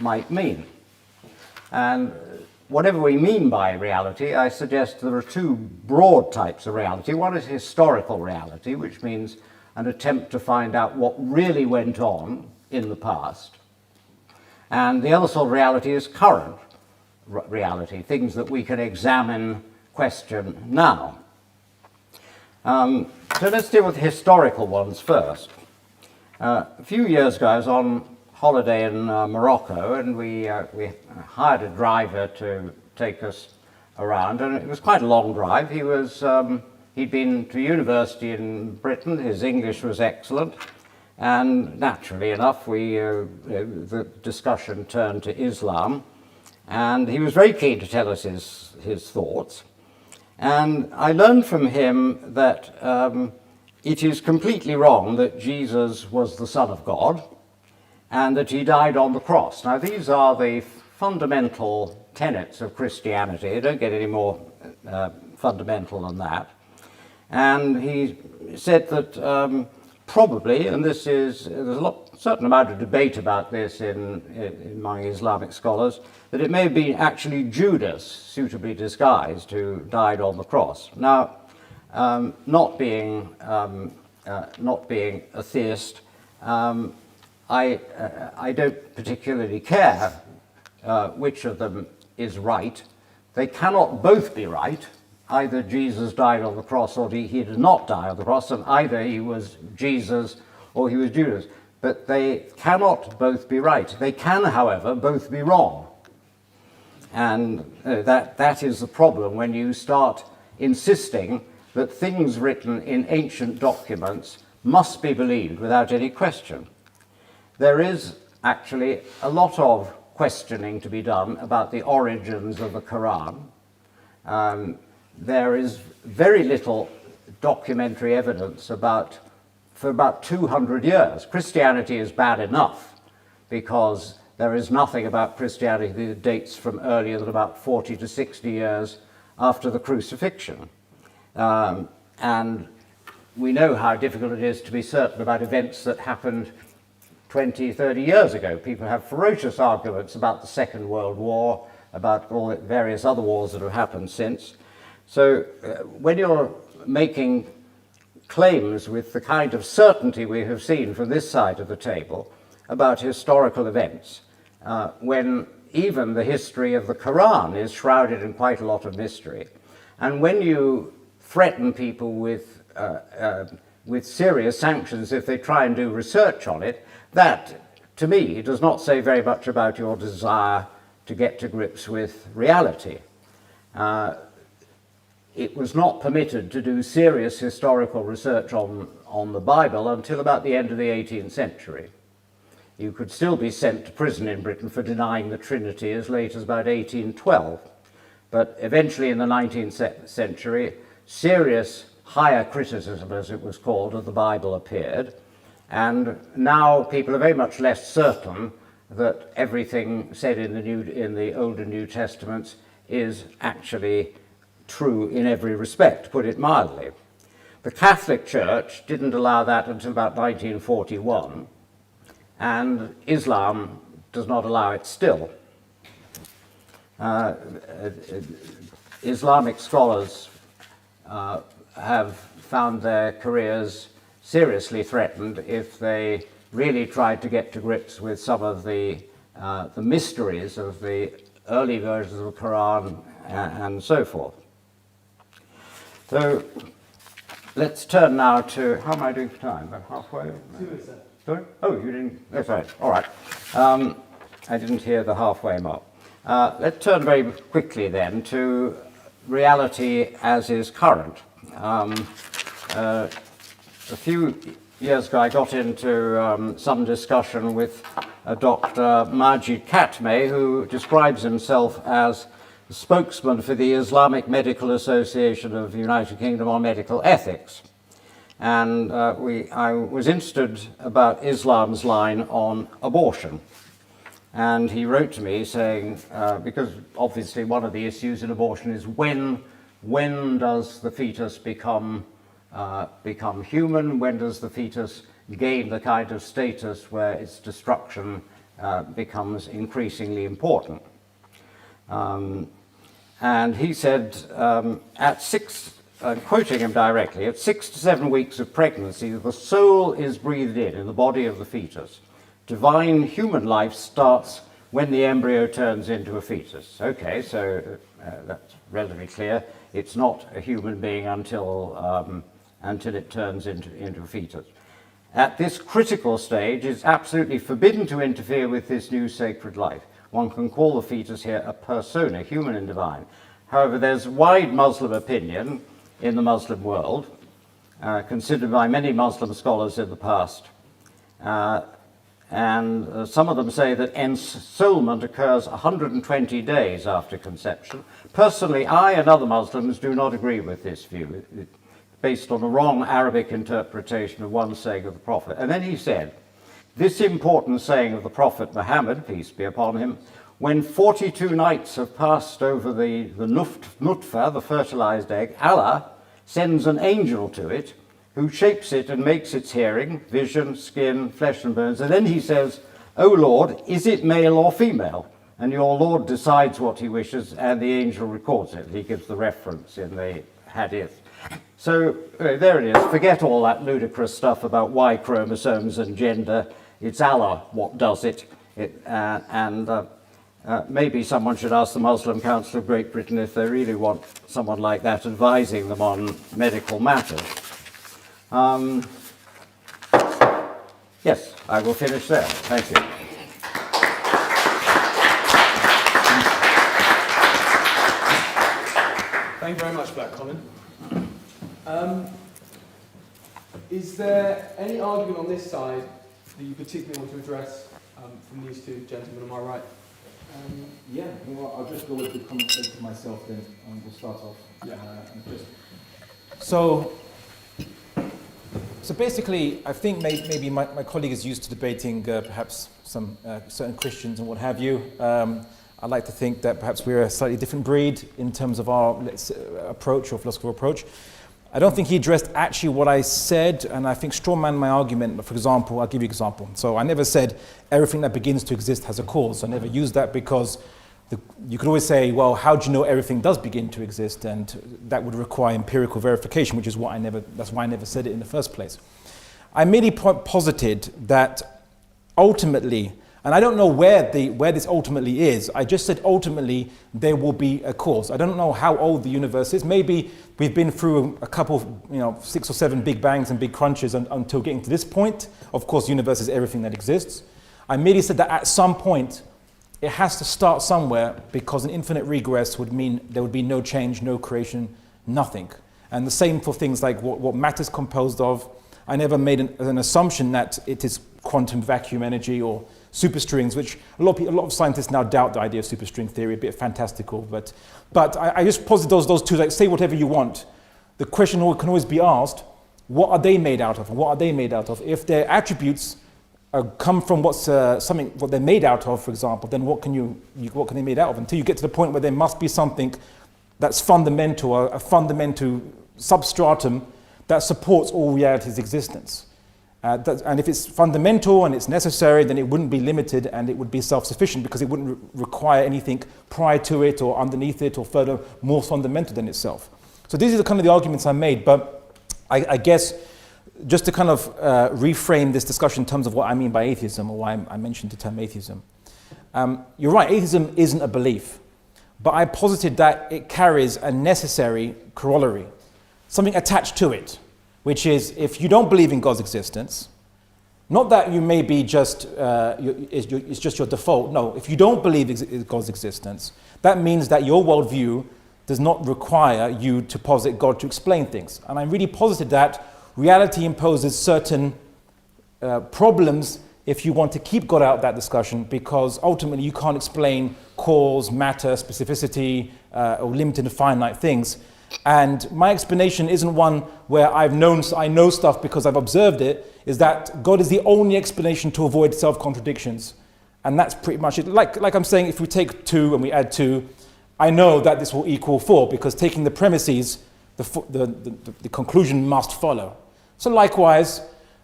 might mean. And whatever we mean by reality, I suggest there are two broad types of reality. One is historical reality, which means an attempt to find out what really went on in the past. And the other sort of reality is current reality, things that we can examine, question now. So let's deal with historical ones first. A few years ago, I was on holiday in Morocco, and we hired a driver to take us around, and it was quite a long drive. He'd been to university in Britain. His English was excellent, and naturally enough, the discussion turned to Islam, and he was very keen to tell us his thoughts. And I learned from him that it is completely wrong that Jesus was the Son of God and that he died on the cross. Now, these are the fundamental tenets of Christianity. They don't get any more fundamental than that. And he said that probably, and there's a certain amount of debate about this among Islamic scholars, that it may have been actually Judas, suitably disguised, who died on the cross. Now, not being a theist, I don't particularly care which of them is right. They cannot both be right. Either Jesus died on the cross or he did not die on the cross, and either he was Jesus or he was Judas. But they cannot both be right. They can, however, both be wrong. And that is the problem when you start insisting that things written in ancient documents must be believed without any question. There is actually a lot of questioning to be done about the origins of the Quran. There is very little documentary evidence for about 200 years. Christianity is bad enough because there is nothing about Christianity that dates from earlier than about 40 to 60 years after the crucifixion. And we know how difficult it is to be certain about events that happened 20, 30 years ago. People have ferocious arguments about the Second World War, about all the various other wars that have happened since. So when you're making claims with the kind of certainty we have seen from this side of the table about historical events, when even the history of the Quran is shrouded in quite a lot of mystery, and when you threaten people with serious sanctions if they try and do research on it, that, to me, does not say very much about your desire to get to grips with reality. It was not permitted to do serious historical research on the Bible until about the end of the 18th century. You could still be sent to prison in Britain for denying the Trinity as late as about 1812. But eventually in the 19th century, serious higher criticism, as it was called, of the Bible appeared. And now people are very much less certain that everything said in the Old and New Testaments is actually true in every respect, to put it mildly. The Catholic Church didn't allow that until about 1941, and Islam does not allow it still. Islamic scholars have found their careers seriously threatened if they really tried to get to grips with some of the mysteries of the early versions of the Quran and so forth. So let's turn now to, how am I doing for time? About halfway? 2 minutes. Sorry? Oh, you didn't, that's right, all right. I didn't hear the halfway mark. Let's turn very quickly then to reality as is current. A few years ago I got into some discussion with Dr. Majid Katme, who describes himself as the spokesman for the Islamic Medical Association of the United Kingdom on medical ethics. And I was interested about Islam's line on abortion. And he wrote to me saying, because obviously one of the issues in abortion is when when does the fetus become human? When does the fetus gain the kind of status where its destruction becomes increasingly important? And he said, quoting him directly, at 6 to 7 weeks of pregnancy, the soul is breathed in the body of the fetus. Divine human life starts when the embryo turns into a fetus. Okay, so that's relatively clear. It's not a human being until it turns into a fetus. At this critical stage, it's absolutely forbidden to interfere with this new sacred life. One can call the fetus here a persona, human and divine. However, there's wide Muslim opinion in the Muslim world, considered by many Muslim scholars in the past. And some of them say that ensoulment occurs 120 days after conception. Personally, I and other Muslims do not agree with this view, based on a wrong Arabic interpretation of one saying of the Prophet. And then he said, this important saying of the Prophet Muhammad, peace be upon him, when 42 nights have passed over the nutfa, the fertilized egg, Allah sends an angel to it who shapes it and makes its hearing, vision, skin, flesh and bones. And then he says, O Lord, is it male or female? And your Lord decides what he wishes and the angel records it. He gives the reference in the hadith. So there it is. Forget all that ludicrous stuff about Y chromosomes and gender. It's Allah what does it. Maybe someone should ask the Muslim Council of Great Britain if they really want someone like that advising them on medical matters. Yes, I will finish there. Thank you. Thank you very much for that, Colin. Is there any argument on this side that you particularly want to address from these two gentlemen on my right? Yeah, well, I'll just go with the conversation myself then, and we'll start off. Yeah. So basically, I think maybe my colleague is used to debating perhaps some certain Christians and what have you. I like to think that perhaps we're a slightly different breed in terms of our approach or philosophical approach. I don't think he addressed actually what I said, and I think strawman my argument. For example, I'll give you an example. So I never said everything that begins to exist has a cause. I never used that because you could always say, well, how do you know everything does begin to exist? And that would require empirical verification, which is that's why I never said it in the first place. I merely posited that ultimately, and I don't know where this ultimately is. I just said ultimately there will be a cause. I don't know how old the universe is. Maybe we've been through a couple, 6 or 7 big bangs and big crunches until getting to this point. Of course, the universe is everything that exists. I merely said that at some point it has to start somewhere, because an infinite regress would mean there would be no change, no creation, nothing. And the same for things like what matter is composed of. I never made an assumption that it is quantum vacuum energy or superstrings, which a lot of scientists now doubt the idea of superstring theory, a bit fantastical. But I just posit those two, like, say whatever you want. The question can always be asked, what are they made out of? What are they made out of? If their attributes come from what they're made out of, for example, then what can they be made out of? Until you get to the point where there must be something that's fundamental, a fundamental substratum that supports all reality's existence. And if it's fundamental and it's necessary, then it wouldn't be limited and it would be self-sufficient, because it wouldn't require anything prior to it or underneath it or further more fundamental than itself. So these are the kind of the arguments I made, but I guess just to kind of reframe this discussion in terms of what I mean by atheism, or why I mentioned the term atheism. You're right, atheism isn't a belief, but I posited that it carries a necessary corollary, something attached to it, which is, if you don't believe in God's existence, not that you may be just, it's just your default. No, if you don't believe in God's existence, that means that your worldview does not require you to posit God to explain things. And I really posited that reality imposes certain problems if you want to keep God out of that discussion, because ultimately you can't explain cause, matter, specificity, or limited and finite things. And my explanation isn't one where I know stuff because I've observed it, is that God is the only explanation to avoid self-contradictions. And that's pretty much it. Like I'm saying, if we take 2 and we add 2, I know that this will equal 4 because taking the premises, the conclusion must follow. So likewise,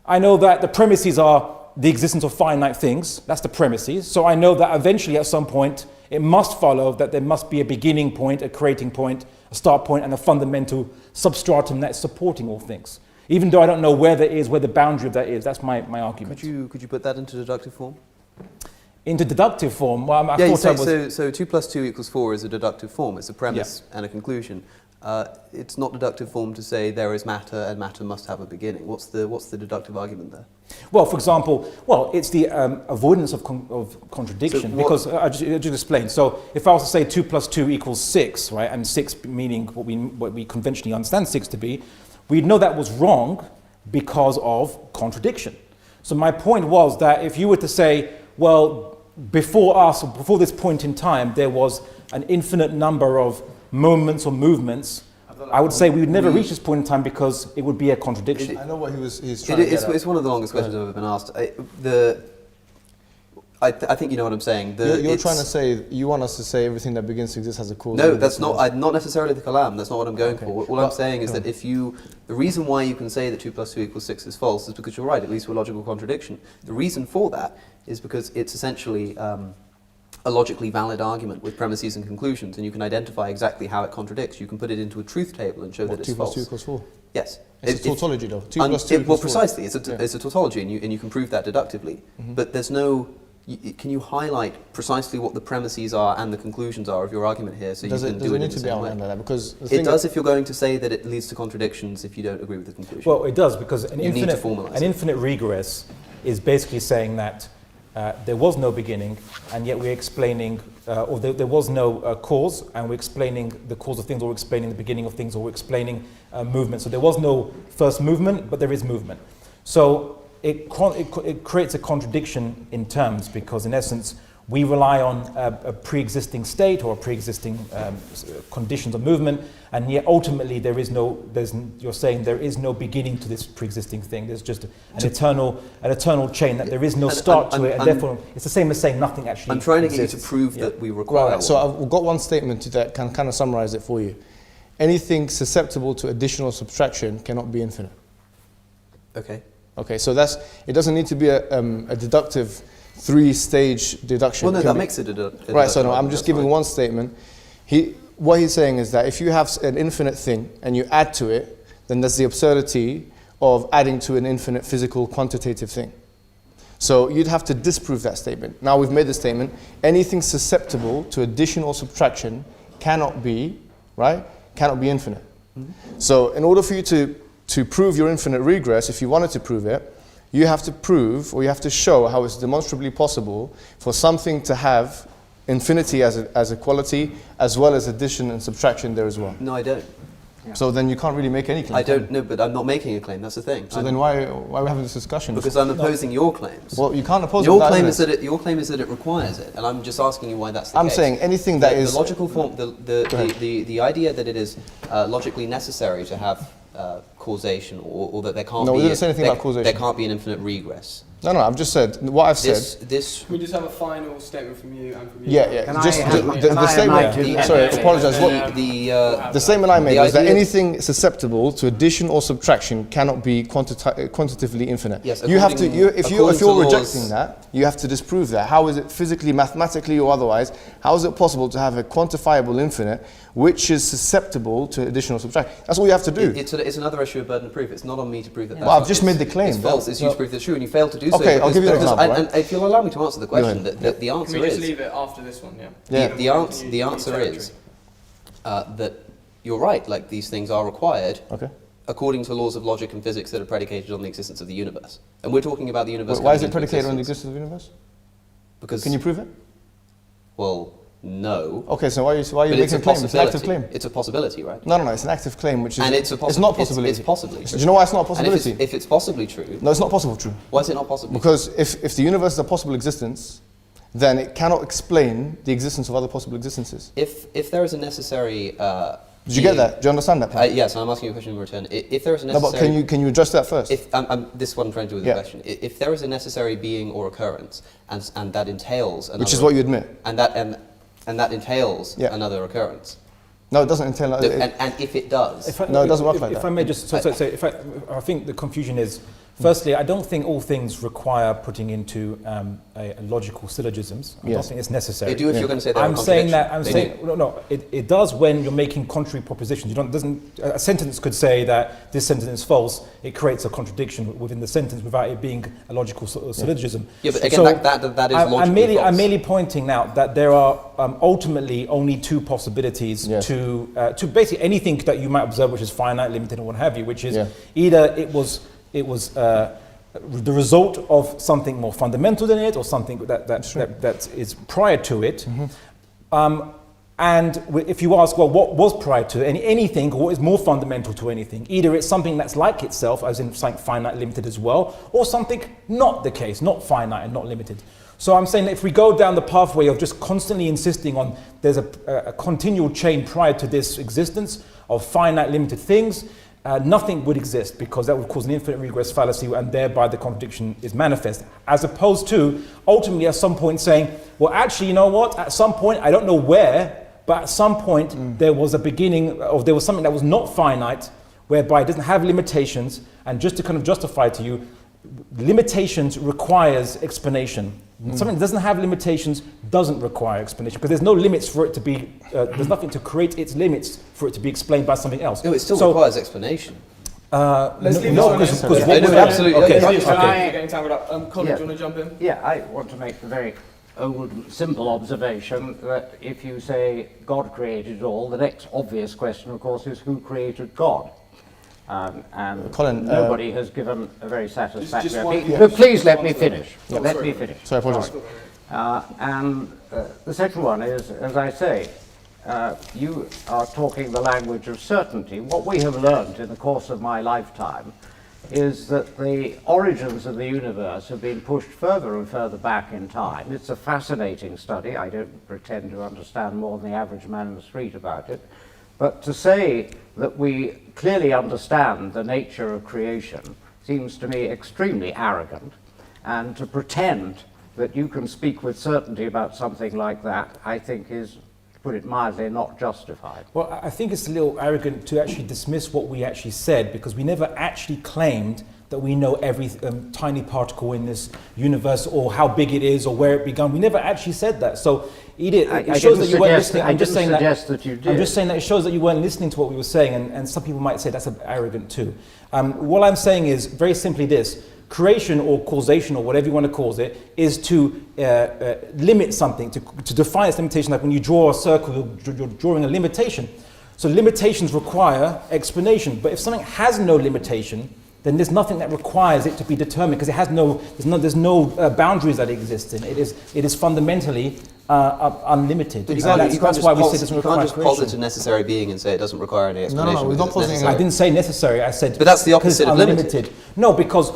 I know that the premises are the existence of finite things. That's the premises. So I know that eventually at some point, it must follow that there must be a beginning point, a creating point, a start point, and a fundamental substratum that's supporting all things. Even though I don't know where that is, where the boundary of that is, that's my argument. Could you put that into deductive form? Into deductive form, well, I Yeah, thought I was... so 2 plus 2 equals 4 is a deductive form. It's a premise and a conclusion. It's not deductive form to say there is matter and matter must have a beginning. What's the deductive argument there? Well, for example, it's the avoidance of contradiction, So because I just explained. So if I was to say 2 plus 2 equals 6, right, and 6 meaning what we conventionally understand 6 to be, we'd know that was wrong because of contradiction. So my point was that if you were to say, well, before this point in time, there was an infinite number of moments or movements, I would say we would never reach this point in time because it would be a contradiction. I know what he's trying to get at. It's one of the longest questions I've ever been asked. I think you know what I'm saying. You're trying to say, you want us to say everything that begins to exist has a cause. No, that's not necessarily the kalam. That's not what I'm going for. All I'm saying is that the reason why you can say that 2 plus 2 equals 6 is false is because you're right, it leads to a logical contradiction. The reason for that is because it's essentially a logically valid argument with premises and conclusions, and you can identify exactly how it contradicts. You can put it into a truth table and show that it's false. 2 plus 2 equals 4? Yes. It's a tautology though. 2 plus 2 equals 4. Well, precisely. It's a tautology, and you can prove that deductively. But there's no... Can you highlight precisely what the premises are and the conclusions are of your argument here, so you can do it in the same way? Because it does if you're going to say that it leads to contradictions if you don't agree with the conclusion. Well, it does, because an You need to formalize it. infinite regress is basically saying that there was no beginning, and yet we're explaining, or there was no cause, and we're explaining the cause of things, or we're explaining the beginning of things, or we're explaining movement. So there was no first movement, but there is movement. So it creates a contradiction in terms, because in essence we rely on a pre-existing state or pre-existing conditions of movement, and yet ultimately you're saying there is no beginning to this pre-existing thing. There's just an eternal chain, that there is no start to it, and therefore it's the same as saying nothing actually I'm trying to exists. get you to prove that we require Right, so I've got one statement that can kind of summarize it for you. Anything susceptible to addition or subtraction cannot be infinite. Okay, so it doesn't need to be a deductive 3-stage deduction. Well, no, that makes it a deductive. Right, so no, I'm just giving one statement. What he's saying is that if you have an infinite thing and you add to it, then there's the absurdity of adding to an infinite physical quantitative thing. So you'd have to disprove that statement. Now we've made the statement, anything susceptible to addition or subtraction cannot be infinite. So in order for you to prove your infinite regress, if you wanted to prove it, you have to prove, or you have to show how it's demonstrably possible for something to have infinity as a quality, as well as addition and subtraction there as well. No, I don't. So then you can't really make any claim. I don't know, but I'm not making a claim. That's the thing. So then why are we having this discussion? Because I'm opposing your claims. Well, you can't oppose your claim is that it requires it, and I'm just asking you why that's the case. I'm saying anything that is the logical form, the idea that it is logically necessary to have causation, or that there can't No, be. we didn't say anything about causation. There can't be an infinite regress. No, I've just said what I've said. Can we just have a final statement from you and from you? Yeah. The statement. Sorry, apologise. The statement I made was that anything susceptible to addition or subtraction cannot be quantitatively infinite. Yes, you have to. If you're rejecting that, you have to disprove that. How is it physically, mathematically, or otherwise? How is it possible to have a quantifiable infinite which is susceptible to addition or subtraction? That's all you have to do. It's another issue of burden of proof. It's not on me to prove that. Well, I've just made the claim. It's false. It's you to prove that's true, and you failed to do so. Okay, I'll give you an example. And if you'll allow me to answer the question, the answer is... Can we just leave it after this one, yeah? The answer is that you're right, like these things are required according to laws of logic and physics that are predicated on the existence of the universe. And we're talking about the universe... Why is it predicated on the existence of the universe? Because... Can you prove it? Well, no. Okay, so why are you making a claim? It's an active claim. It's a possibility, right? No, it's an active claim, which is... And it's not possibility. It's possibly true. Do you know why it's not a possibility? And if it's possibly true... No, it's not possible true. Why is it not possible? Because if the universe is a possible existence, then it cannot explain the existence of other possible existences. If there is a necessary... Did you get that? Do you understand that? Yes, I'm asking you a question in return. If there is a necessary... No, but can you address that first? This is what I'm trying to do with the question. If there is a necessary being or occurrence, and that entails... Which is what you admit. And And that entails another occurrence. No, it doesn't entail that. No, and if it does... No, it doesn't work like that. If I may just... I think the confusion is, firstly, I don't think all things require putting into a logical syllogisms. I don't think it's necessary. They do if you're going to say they're it does when you're making contrary propositions. A sentence could say that this sentence is false. It creates a contradiction within the sentence without it being a logical syllogism. Yeah, but again, that is logically false. I'm merely pointing out that there are ultimately only two possibilities to basically anything that you might observe which is finite, limited, and what have you, which is either it was the result of something more fundamental than it, or something that is prior to it. And if you ask, well, what was prior to it, anything, or what is more fundamental to anything, either it's something that's like itself, as in something finite, limited as well, or something not the case, not finite and not limited. So I'm saying that if we go down the pathway of just constantly insisting on there's a continual chain prior to this existence of finite, limited things, nothing would exist, because that would cause an infinite regress fallacy, and thereby the contradiction is manifest. As opposed to ultimately at some point saying, well, actually, you know what? At some point, I don't know where, but at some point there was a beginning, or there was something that was not finite, whereby it doesn't have limitations, and just to kind of justify to you, limitations requires explanation. Something that doesn't have limitations doesn't require explanation, because there's no limits for it to be, there's nothing to create its limits for it to be explained by something else. No, it still requires explanation. Let's leave because absolutely. Getting tangled up. Colin, do you want to jump in? Yeah, I want to make the very old, simple observation that if you say God created it all, the next obvious question, of course, is who created God? And Colin, nobody has given a very satisfactory... Please let me finish. Let me finish. Sorry, I apologize. And the second one is, as I say, you are talking the language of certainty. What we have learned in the course of my lifetime is that the origins of the universe have been pushed further and further back in time. It's a fascinating study. I don't pretend to understand more than the average man in the street about it. But to say that we clearly understand the nature of creation seems to me extremely arrogant, and to pretend that you can speak with certainty about something like that, I think is, to put it mildly, not justified. Well, I think it's a little arrogant to actually dismiss what we actually said, because we never actually claimed that we know every tiny particle in this universe, or how big it is, or where it began. We never actually said that. So it shows that you weren't listening. I'm just saying that it shows that you weren't listening to what we were saying, and some people might say that's arrogant too. What I'm saying is very simply this: creation or causation, or whatever you want to call it, is to limit something, to define its limitation. Like when you draw a circle, you're drawing a limitation. So limitations require explanation. But if something has no limitation, then there's nothing that requires it to be determined, because it has there's no boundaries that it exists in. It is fundamentally unlimited. But that's why we say it doesn't require creation. You can't just posit a necessary being and say it doesn't require any explanation. No, we're not positing. I didn't say necessary. I said. But that's the opposite of limited. No, because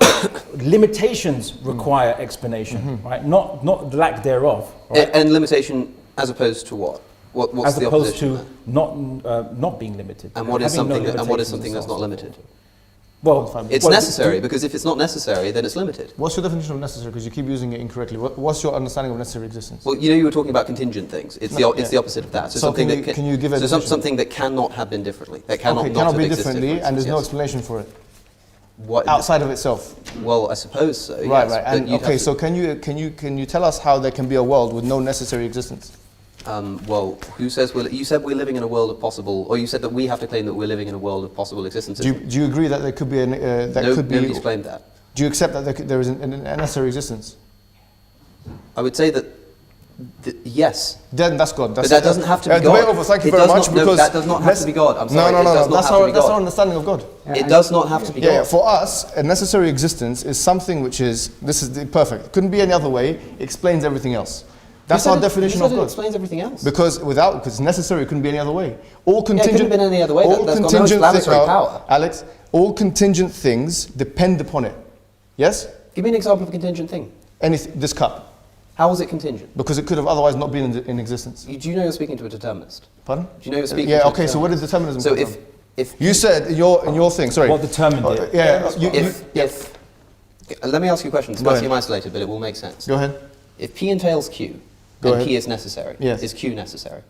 limitations require explanation, right? Not the lack thereof. Right? And limitation as opposed to what? What's the opposition? As opposed to not being limited. And what is something that's not limited? Well, it's necessary, because if it's not necessary, then it's limited. What's your definition of necessary? Because you keep using it incorrectly. What's your understanding of necessary existence? Well, you were talking about contingent things. It's the opposite of that. So something that can you give a definition? Something that cannot have been differently. That cannot be differently, and there's no explanation for it. What outside of itself? Well, I suppose so. Right, yes, right. And okay, so can you tell us how there can be a world with no necessary existence? Well, who says you said we're living in a world of possible, or you said that we have to claim that we're living in a world of possible existence. Do you agree that there could be nobody's claimed that. Do you accept that there is a necessary existence? I would say that yes. Then that's God. But that doesn't have to be God. Debate over. Thank you very much. Because that does not have to be God. I'm sorry. No. That's our understanding of God. It does not have to be God. Yeah, for us, a necessary existence is something which is perfect. It couldn't be any other way. It explains everything else. That's our definition of God. It explains everything else. Because it's necessary, it couldn't be any other way. All contingent. It couldn't have been any other way. That's got no explanatory power. Alex, all contingent things depend upon it. Yes? Give me an example of a contingent thing. This cup. How was it contingent? Because it could have otherwise not been in existence. Do you know you're speaking to a determinist? Pardon? Do you know you're speaking? Yeah. To Okay. So what is determinism? So if you said in your thing, sorry. What determined it? Yeah. Let me ask you a question. It's quite isolated, but it will make sense. Go ahead. If P entails Q, Go and ahead. P is necessary. Yes. Is Q necessary?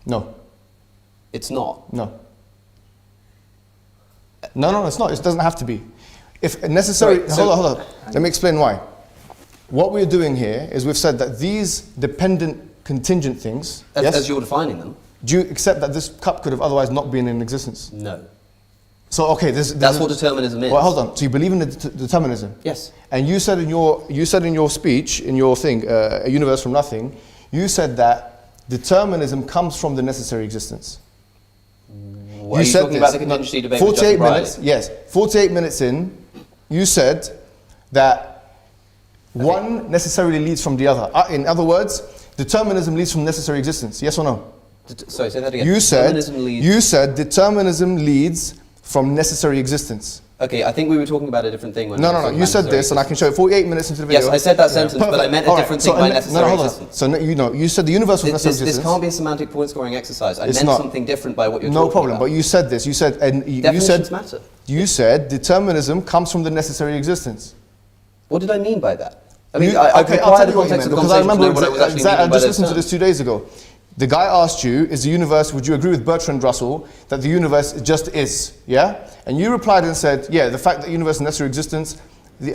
No. It's not. No. No, it's not. It doesn't have to be. If necessary, Right, so- hold on. Let me explain why. What we're doing here is we've said that these dependent contingent things, As you're defining them, do you accept that this cup could have otherwise not been in existence? no. So, okay, That's what determinism is. Well, hold on. So you believe in the determinism? Yes. And you said in your speech, in your thing, a universe from nothing, you said that determinism comes from the necessary existence. Are you talking about the contingency debate with 48 Justin minutes, Riley? yes. 48 minutes in, you said that one necessarily leads from the other. In other words, determinism leads from necessary existence. Yes or no? Sorry, say that again. You said Determinism leads- determinism leads from necessary existence. Okay, I think we were talking about a different thing when No, I was no. talking You about said necessary this, and I can show you 48 minutes into the video. Yes, I said that sentence, but I meant a All right, different so thing by no, necessary hold on. existence. So you said the universe was necessary This existence. can't be a semantic point scoring exercise. I It's meant not. something different by what you're No talking problem, about. but you said this. You said Definitions matter. You said determinism comes from the necessary existence. What did I mean by that? I mean, You- I okay, require I'll tell the you what you context of meant, the because I conversation to know remember what I was actually I meaning by just those listened to terms. this 2 days ago. The guy asked you, is the universe, would you agree with Bertrand Russell that the universe just is, yeah? And you replied and said, yeah, the fact that the universe is necessary existence,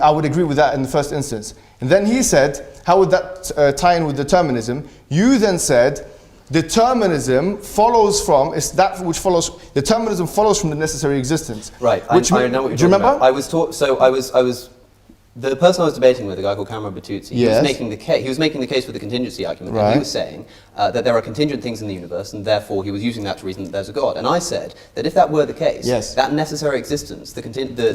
I would agree with that in the first instance. And then he said, how would that tie in with determinism? You then said, determinism follows from, it's that which follows, determinism follows from the necessary existence. Right, Which I know what you're do you talking remember? about. I was the person I was debating with, a guy called Cameron Batuzzi, he Yes. was making the case for the contingency argument. And Right. he was saying that there are contingent things in the universe, and therefore he was using that to reason that there's a God. And I said that if that were the case, Yes. that necessary existence, the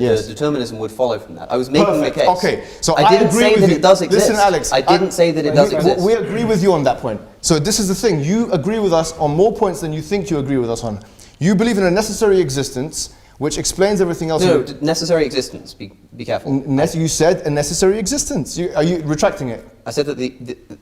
Yes. determinism would follow from that. I was making Perfect. the case. Okay, so I didn't agree say with that you. it does exist. Listen, Alex, I didn't say that it does exist. We agree with you on that point. So this is the thing. You agree with us on more points than you think you agree with us on. You believe in a necessary existence, which explains everything else. No, necessary existence. Be careful. You said a necessary existence. Are you retracting it? I said that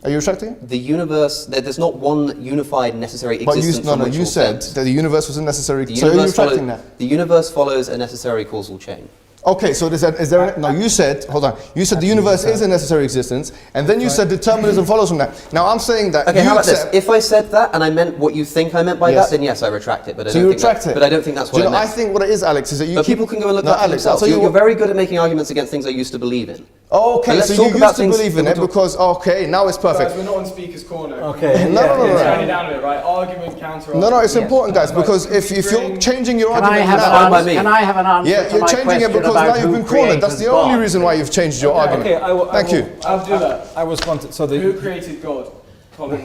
Are you retracting it? the universe, there's not one unified necessary But existence. from which you all said stems. that the universe was a necessary. The So are you universe retracting that? The universe follows a necessary causal chain. Okay, so is there? No, you said. Hold on. You said the universe is a necessary existence, and then you said determinism follows from that. Now I'm saying that. Okay, you how about accept, this? If I said that and I meant what you think I meant by Yes. that, then yes, I retract it. But I So don't you think retract that, it. But I don't think that's Do what you know, I I meant. think what it is, Alex, is that you. But people can go and look no, that up Alex, I'll themselves. tell you You're what. very good at making arguments against things I used to believe in. Okay, Let's so talk you about used to things believe in that it we because okay, now it's perfect. Guys, we're not on speaker's corner. Okay. No, no, no, no. Turn it down a bit, right? Argument, counter. No, it's Yes. important, guys, Right. because if you're changing your Can I argument have now, fine by an me. answer? Can I have an answer yeah, to you're my changing it question because about now you've who been cornered. That's created the only God? reason why you've changed your argument. Okay, Thank you. I'll do that. I respond to, so Who the, created God? Colin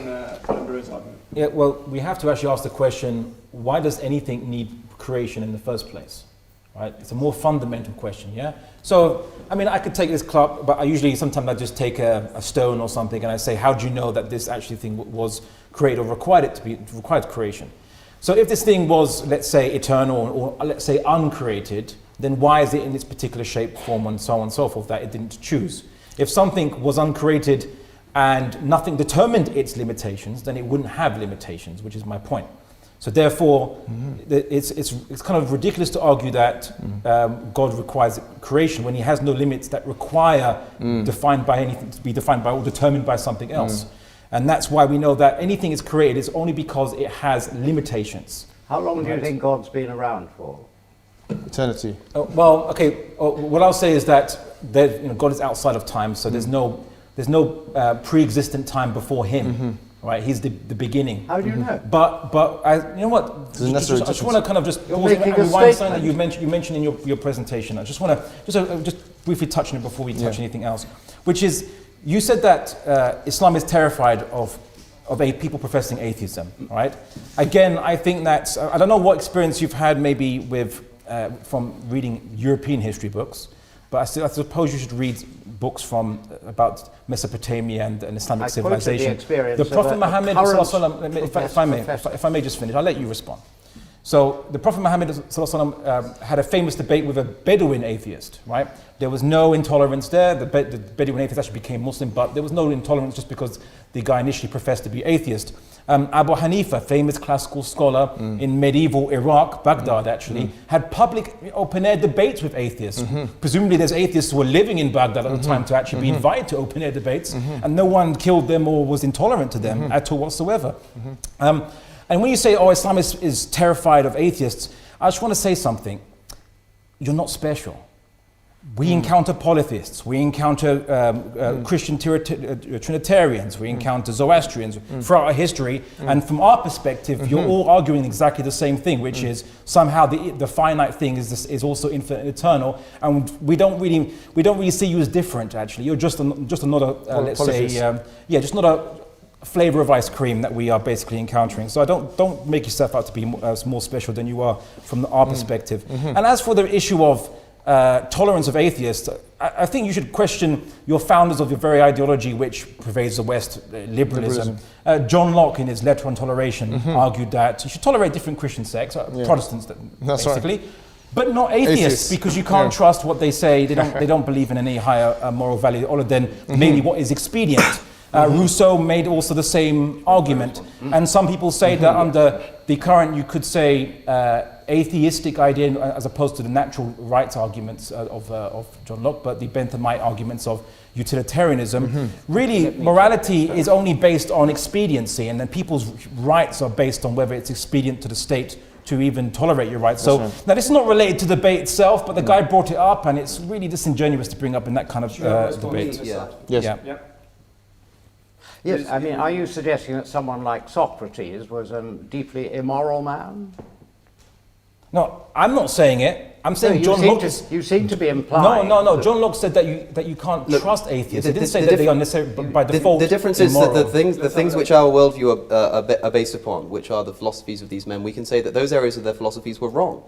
Brewer's argument. yeah, well, we have to actually ask the question, why does anything need creation in the first place? Right? It's a more fundamental question, yeah? So, I mean, I could take this club, but sometimes I just take a stone or something and I say, how do you know that this actually thing was created or required creation? So if this thing was, let's say, eternal or let's say uncreated, then why is it in its particular shape, form, and so on and so forth that it didn't choose? If something was uncreated and nothing determined its limitations, then it wouldn't have limitations, which is my point. So therefore, it's kind of ridiculous to argue that God requires creation when he has no limits that require defined by anything to be defined by or determined by something else. And that's why we know that anything is created is only because it has limitations. How long do you think God's been around for? Eternity. Well, okay. What I'll say is that God is outside of time, so there's no pre-existent time before him, right? He's the beginning. How do you know? But you know what? a necessary I just want to kind of just You're pause making and a rewind something statement. that you mentioned in your presentation. I just want to just briefly touch on it before we touch anything else, which is you said that Islam is terrified of people professing atheism, right? Again, I think that I don't know what experience you've had maybe with from reading European history books, but I suppose you should read books from about Mesopotamia and Islamic I quoted the civilization. experience The of Prophet a Muhammad, current if I may just finish, I'll let you respond. So the Prophet Muhammad had a famous debate with a Bedouin atheist, right? There was no intolerance there. The Bedouin atheist actually became Muslim, but there was no intolerance just because the guy initially professed to be atheist. Abu Hanifa, famous classical scholar in medieval Iraq, Baghdad actually, had public open-air debates with atheists. Presumably there's atheists who were living in Baghdad at the time to actually be invited to open-air debates, and no one killed them or was intolerant to them at all whatsoever. And when you say, oh, Islam is terrified of atheists, I just want to say something. You're not special. We encounter polytheists, we encounter Christian Trinitarians, we encounter Zoroastrians throughout our history, and from our perspective, you're all arguing exactly the same thing, which is somehow the finite thing is also infinite and eternal, and we don't really see you as different. Actually, you're just another, let's say, just not a flavor of ice cream that we are basically encountering. So don't make yourself out to be more special than you are from our perspective. And as for the issue of tolerance of atheists, I think you should question your founders of your very ideology which pervades the West, liberalism. John Locke, in his Letter on Toleration, argued that you should tolerate different Christian sects, Protestants basically, but not atheists, because you can't trust what they say. They don't believe in any higher moral value other than maybe what is expedient. Rousseau made also the same argument, and some people say that under the current, you could say, atheistic idea as opposed to the natural rights arguments of John Locke, but the Benthamite arguments of utilitarianism. Really, morality is only based on expediency, and then people's rights are based on whether it's expedient to the state to even tolerate your rights. So now this is not related to the debate itself, but the guy brought it up, and it's really disingenuous to bring up in that kind of debate. Yes, I mean, are you suggesting that someone like Socrates was a deeply immoral man? No, I'm not saying it. I'm saying John Locke. You seem to be implying. No. John Locke said that you can't trust atheists. He didn't say that they are necessarily by default. The difference is that the things which our worldview are based upon, which are the philosophies of these men, we can say that those areas of their philosophies were wrong.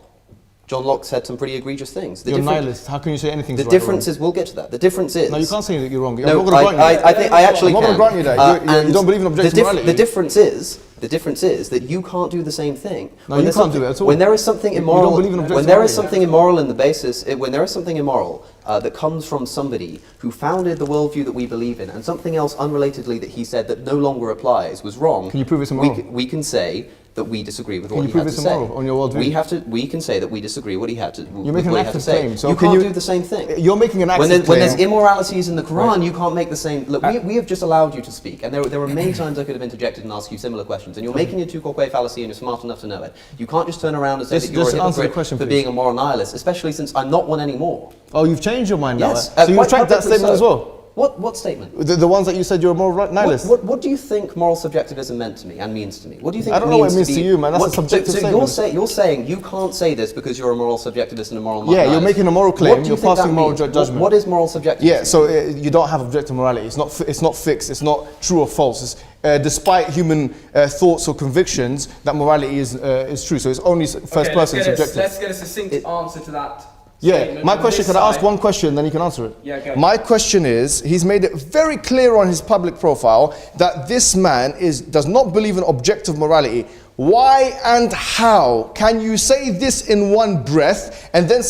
John Locke said some pretty egregious things. You're nihilist. How can you say anything's right? The difference is, we'll get to that. The difference is... No, you can't say that you're wrong. No, I'm not going to grant you that. I actually can. I'm not going to grant you that. You don't believe in objective morality. The difference is that you can't do the same thing. No, you can't do it at all. When there is something immoral... You don't believe in objective when there is something immoral in the basis... When there is something immoral that comes from somebody who founded the worldview that we believe in, and something else unrelatedly that he said that no longer applies was wrong... Can you prove it's immoral? We can say that we disagree with what he had to say. Can you prove it's immoral on your worldview? We can say that we disagree what he had to say. You're making an active claim. So you can't do the same thing. You're making an active claim. When there's immoralities in the Quran, you can't make the same... Look, we have just allowed you to speak, and there were many times I could have interjected and asked you similar questions, and you're making a two-quoque fallacy and you're smart enough to know it. You can't just turn around and say that you're a hypocrite for being a moral nihilist, especially since I'm not one anymore. Oh, you've changed your mind now? Yes. So you retract that statement as well? What statement? The ones that you said you're a moral nihilist. What do you think moral subjectivism meant to me and means to me? What do you think? I don't know what it means to you, man. That's a subjective statement. So you're saying you can't say this because you're a moral subjectivist and a moral nihilist. Yeah, you're making a moral claim. You're passing moral judgment. What is moral subjectivism? Yeah, so you don't have objective morality. It's not fixed. It's not true or false. Despite human thoughts or convictions, that morality is true. So it's only first person subjective. Let's get a succinct answer to that. Yeah, my question, can I ask one question, then you can answer it? Yeah, go. My question is, he's made it very clear on his public profile that this man does not believe in objective morality. Why and how can you say this in one breath and then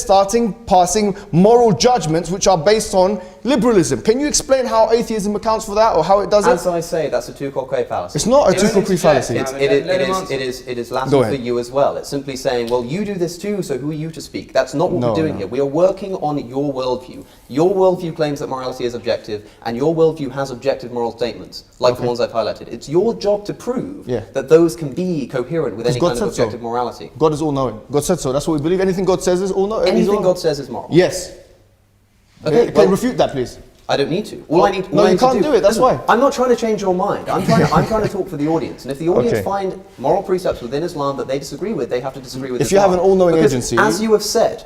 passing moral judgments which are based on liberalism? Can you explain how atheism accounts for that, or how it does it? As I say, that's a two-quoque fallacy. It's not a two-quoque fallacy. It is Latin for you as well. It's simply saying, well, you do this too, so who are you to speak? That's not what we're doing here. We are working on your worldview. Your worldview claims that morality is objective, and your worldview has objective moral statements, like the ones I've highlighted. It's your job to prove that those can be coherent with any kind of objective morality. God is all-knowing. God said so. That's what we believe. Anything God says is all-knowing. Anything God says is moral. Yes. Okay, can you refute that, please? I don't need to. All I need no, you can't do it. That's why. I'm not trying to change your mind. I'm trying to talk for the audience. And if the audience find moral precepts within Islam that they disagree with, they have to disagree with Islam. If you have an all-knowing agency, as you have said,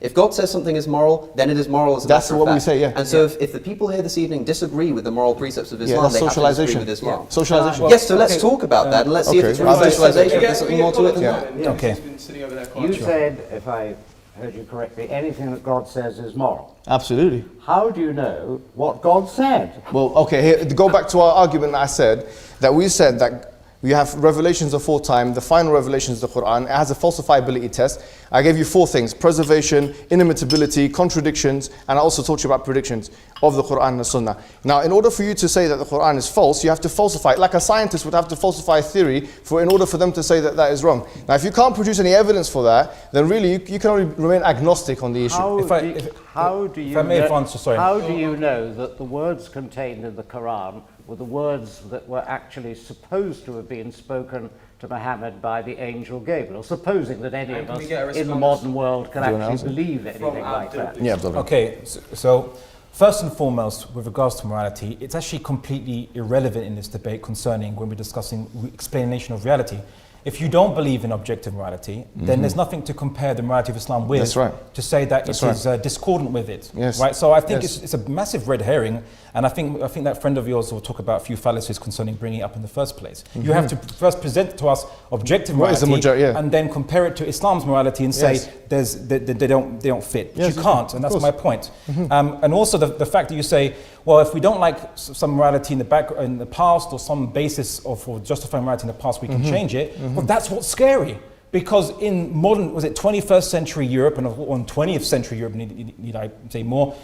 if God says something is moral, then it is moral as a matter of fact. That's what we say. Yeah. And so if the people here this evening disagree with the moral precepts of Islam, they have to disagree with Islam. Socialization. Yes. So let's talk about that and let's see if it's really socialization. If there's something more to it than that. Okay. You said, if I heard you correctly, anything that God says is moral. Absolutely. How do you know what God said? Well, okay, here, go back to our argument that I said, that we said that We have revelations aforetime. The final revelation is the Quran. It has a falsifiability test. I gave you 4 things: preservation, inimitability, contradictions, and I also taught you about predictions of the Quran and the Sunnah. Now, in order for you to say that the Quran is false, you have to falsify it. Like a scientist would have to falsify a theory in order for them to say that that is wrong. Now, if you can't produce any evidence for that, then really you can only remain agnostic on the issue. How do you know that the words contained in the Quran were the words that were actually supposed to have been spoken to Muhammad by the angel Gabriel, supposing that any of us in the modern world can actually believe anything like that? Yeah, okay, so first and foremost, with regards to morality, it's actually completely irrelevant in this debate concerning when we're discussing explanation of reality. If you don't believe in objective morality, then there's nothing to compare the morality of Islam with. That's right. To say that it is discordant with it. Yes. Right? So I think it's a massive red herring, and I think that friend of yours will talk about a few fallacies concerning bringing it up in the first place. You have to first present to us objective morality, and then compare it to Islam's morality and say they don't fit. But you can't, and that's my point. And also the fact that you say, well, if we don't like some morality in the past, or some basis for justifying morality in the past, we can change it. Well, that's what's scary. Because in modern, 21st century Europe, and on 20th century Europe, need I say more,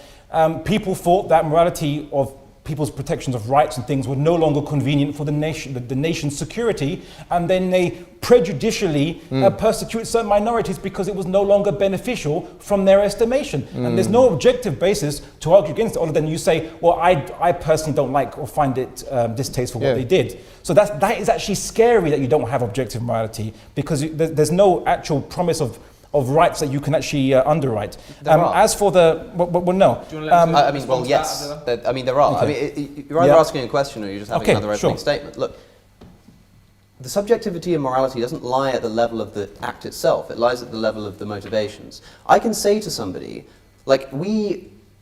people thought that morality of people's protections of rights and things were no longer convenient for the nation's security, and then they prejudicially persecute certain minorities because it was no longer beneficial from their estimation. And there's no objective basis to argue against it, other than you say, well, I personally don't like or find it distasteful what they did. So that is actually scary, that you don't have objective morality, because there's no actual promise of rights that you can actually underwrite. As for the, no. Yes. I mean, there are. Okay. I mean, you're either asking a question or you're just having another opening statement. Look, the subjectivity of morality doesn't lie at the level of the act itself. It lies at the level of the motivations. I can say to somebody, like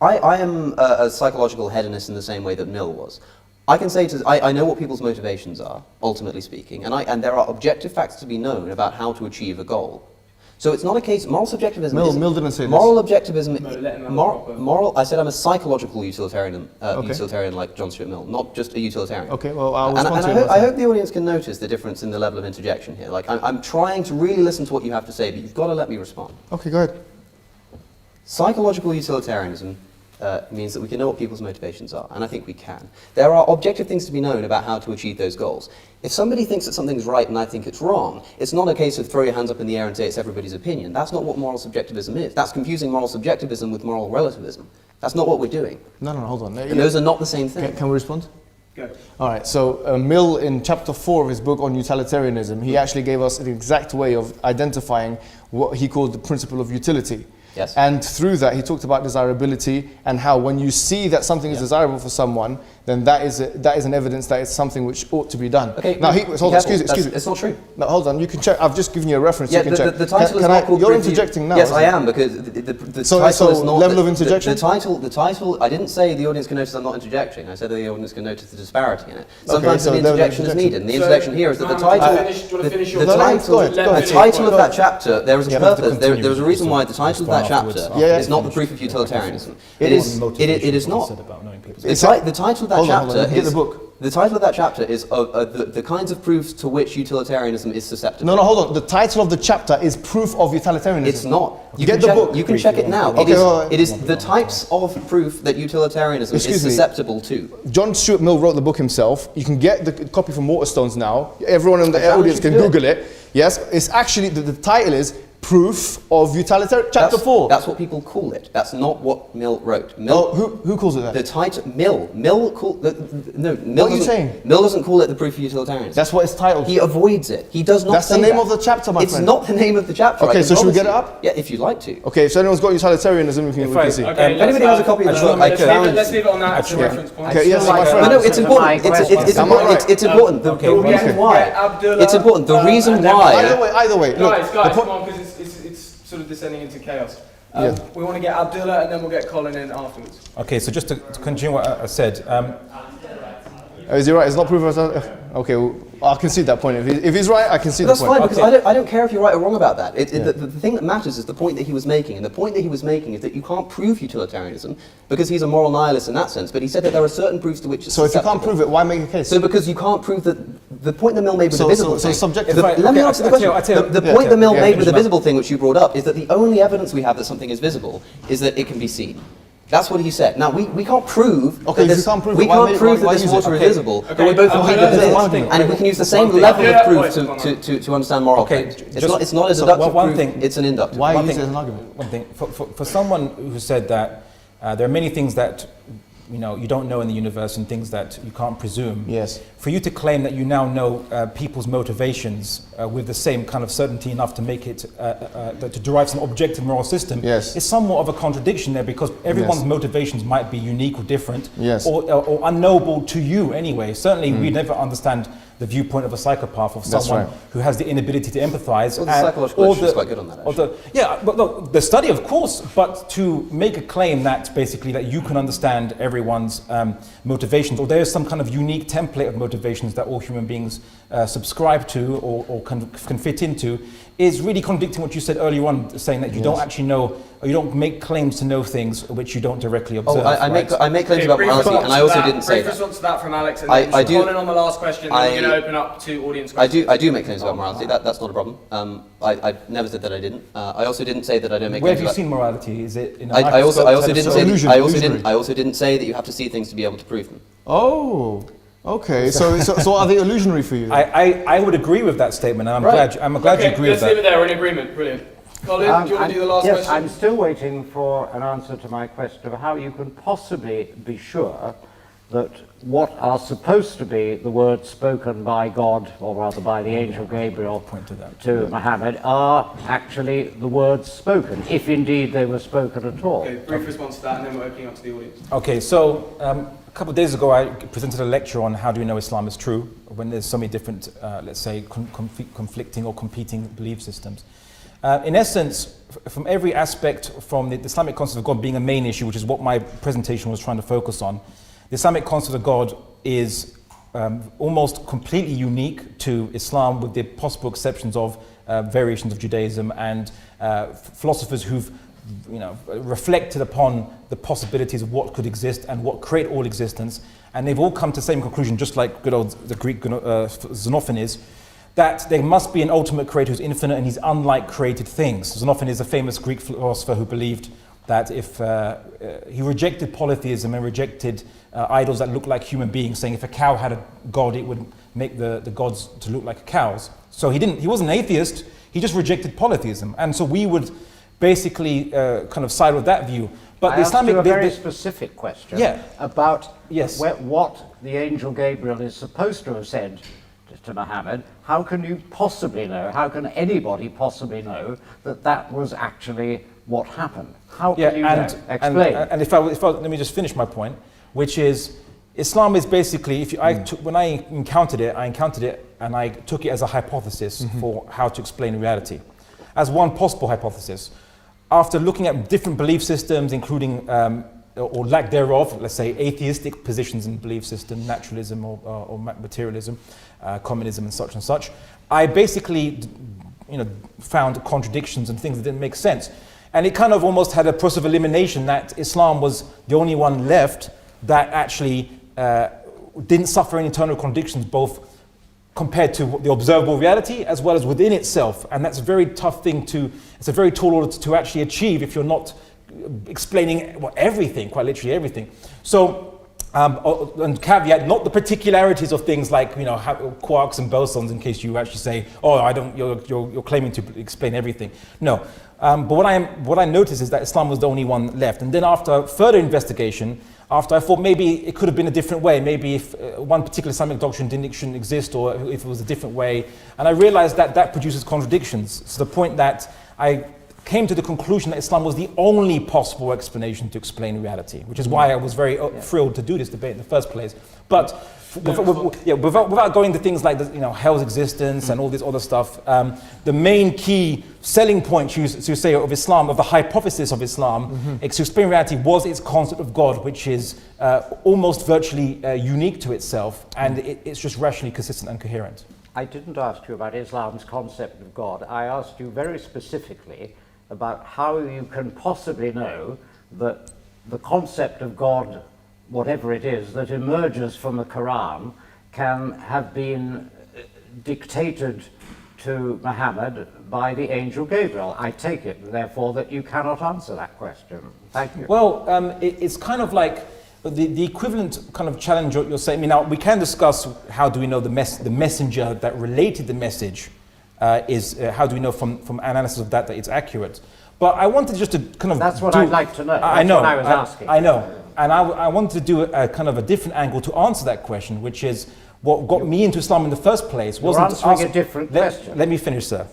I am a psychological hedonist in the same way that Mill was. I can say I know what people's motivations are, ultimately speaking, and there are objective facts to be known about how to achieve a goal. So it's not a case. Moral subjectivism. Mill didn't say moral objectivism. Moral. I said I'm a psychological utilitarian, utilitarian like John Stuart Mill, not just a utilitarian. Okay. Well, I hope the audience can notice the difference in the level of interjection here. Like I'm trying to really listen to what you have to say, but you've got to let me respond. Okay, go ahead. Psychological utilitarianism means that we can know what people's motivations are, and I think we can. There are objective things to be known about how to achieve those goals. If somebody thinks that something's right and I think it's wrong, it's not a case of throw your hands up in the air and say it's everybody's opinion. That's not what moral subjectivism is. That's confusing moral subjectivism with moral relativism. That's not what we're doing. No, hold on. And those are not the same thing. Can we respond? Go. All right, so Mill, in chapter 4 of his book on utilitarianism, he actually gave us an exact way of identifying what he called the principle of utility. Yes. And through that, he talked about desirability, and how when you see that something is desirable for someone, then that is an evidence that it's something which ought to be done. Okay. Now, excuse me. It's not true. No, hold on. You can check. I've just given you a reference. Yeah, you can check. The title is not called. You're interjecting now. Yes, I am, because the title is not. Level of interjection. The title. I didn't say the audience can notice I'm not interjecting. I said that the audience can notice the disparity in it. Sometimes an interjection is needed, and the interjection here is that the title. The title of that chapter. There is a purpose. There is a reason why the title of that chapter is not the proof of utilitarianism. It is not. The title of that chapter is. The title of that chapter is the kinds of proofs to which utilitarianism is susceptible. No, hold on. The title of the chapter is Proof of Utilitarianism. It's not. You get the book. You can check it now. It is the types of proof that utilitarianism is susceptible to. John Stuart Mill wrote the book himself. You can get the copy from Waterstones now. Everyone in the audience can Google it. Yes, it's actually, the title is Proof of Utilitarianism, chapter 4. That's what people call it. That's not what Mill wrote. Who calls it that? The title, Mill. Mill called, no, Mill. What are you saying? Mill doesn't call it the Proof of Utilitarianism. That's what it's titled. He avoids it. He does not That's say the name that. of the chapter, my friend. It's not the name of the chapter. Okay, so should we get it up? Yeah, if you'd like to. Okay, so anyone's got utilitarianism, we can see. Okay, if anybody has a copy of the book, let's leave it on that as a reference point. Okay, yes, my friend. No, it's important. It's important. The reason why. It's important. The reason why. Either way. Guys, come on, because it's sort of descending into chaos. We want to get Abdullah, and then we'll get Colin in afterwards. Okay, so just to continue what I said. Is he right? It's not proof of. Okay, well, I can see that point. If he's right, I can see the point. That's fine, because I don't care if you're right or wrong about that. The thing that matters is the point that he was making, and the point that he was making is that you can't prove utilitarianism because he's a moral nihilist in that sense. But he said that there are certain proofs to which it's So if you can't prove it, why make a case? So because you can't prove that the point the mill made with the visible thing. Subjective. Let me answer the question. The point the mill made with the finish visible thing, which you brought up, is that the only evidence we have that something is visible is that it can be seen. That's what he said. Now we can't prove. Okay, that you can't prove we it. can't prove that why this use it? water is visible. Okay. But we both agree that it one is, thing. and we can use the same One thing. level Yeah, of proof wait, to understand moral Okay, claims. just- It's not a so deductive one proof. thing- It's an inductive. Why One use it thing- as an argument? One thing, for someone who said that there are many things that you don't know in the universe and things that you can't presume. Yes. For you to claim that you now know people's motivations with the same kind of certainty enough to make it to derive some objective moral system Yes. is somewhat of a contradiction there, because everyone's Yes. motivations might be unique or different, Yes. or unknowable to you anyway. Certainly, we never understand the viewpoint of a psychopath, of That's someone right. who has the inability to empathize. Well, the and- psychological or literature is the- quite good on that, or the- yeah, but look, the study, of course, but to make a claim that basically that you can understand everyone's motivations, or there is some kind of unique template of motivations that all human beings subscribe to or can fit into, is really contradicting what you said earlier on, saying that you don't actually know, or you don't make claims to know things which you don't directly observe. I make claims about brief morality, response and I to also that. didn't say Brief that. response to that from Alex, and I then just do- Colin on the last question, and then we're going to open up to audience questions. I do make claims about morality. That's not a problem. I never said that I didn't. I also didn't say that I don't make Where claims have you about. seen morality? Is it in a I also microscope didn't set of say. illusion, illusionary. I also didn't say that you have to see things to be able to prove them. Oh, okay. So are they illusionary for you? I would agree with that statement, and I'm Right. glad you agree with let's leave it that. there. We're in agreement. Brilliant. Colin, do you want to do the last yes, question? I'm still waiting for an answer to my question of how you can possibly be sure that what are supposed to be the words spoken by God, or rather by the angel Gabriel Point to that. to Mohammed, are actually the words spoken, if indeed they were spoken at all. Okay, brief response to that, and then we're opening up to the audience. Okay, so a couple of days ago I presented a lecture on how do we know Islam is true when there's so many different, let's say, conflicting or competing belief systems. In essence, from every aspect, from the Islamic concept of God being a main issue, which is what my presentation was trying to focus on, the Islamic concept of God is almost completely unique to Islam, with the possible exceptions of variations of Judaism and philosophers who've reflected upon the possibilities of what could exist and what create all existence, and they've all come to the same conclusion, just like good old the Greek Xenophon, that there must be an ultimate creator who's infinite and he's unlike created things. Xenophon is a famous Greek philosopher who believed that if he rejected polytheism and rejected idols that look like human beings, saying if a cow had a god, it would make the gods to look like cows. So he wasn't an atheist, he just rejected polytheism. And so we would basically kind of side with that view. But I the asked Islamic... you a very specific question about Yes. what the angel Gabriel is supposed to have said to Mohammed. How can you possibly know, how can anybody possibly know that that was actually what happened? How can you know? Explain. And if I let me just finish my point, which is Islam is basically, when I encountered it and I took it as a hypothesis for how to explain reality, as one possible hypothesis. After looking at different belief systems, including or lack thereof, let's say atheistic positions in belief system, naturalism or materialism, communism and such, I basically found contradictions and things that didn't make sense. And it kind of almost had a process of elimination that Islam was the only one left that actually didn't suffer any internal contradictions, both compared to the observable reality as well as within itself. And that's a very tough thing it's a very tall order to actually achieve if you're not explaining everything, quite literally everything. So, and caveat, not the particularities of things like quarks and bosons, in case you actually say, you're claiming to explain everything. No, but what I noticed is that Islam was the only one left. And then after further investigation, after I thought maybe it could have been a different way, maybe if one particular Islamic doctrine shouldn't exist, or if it was a different way, and I realized that produces contradictions, to the point that I came to the conclusion that Islam was the only possible explanation to explain reality, which is why I was very thrilled to do this debate in the first place. But without going to things like hell's existence and all this other stuff, the main key selling point, you say, of Islam, of the hypothesis of Islam, to explain reality, was its concept of God, which is almost virtually unique to itself, and it's just rationally consistent and coherent. I didn't ask you about Islam's concept of God. I asked you very specifically about how you can possibly know that the concept of God, whatever it is, that emerges from the Quran can have been dictated to Mohammed by the angel Gabriel. I take it, therefore, that you cannot answer that question. Thank you. Well, it's kind of like the equivalent kind of challenge you're saying. I mean, now we can discuss how do we know the messenger that related the message how do we know from analysis of that it's accurate? But I wanted just to kind of That's what I'd like to know. I know. What I was asking. I know. And I wanted to do a kind of a different angle to answer that question, which is what got me into Islam in the first place wasn't answering a different question. Let me finish, sir.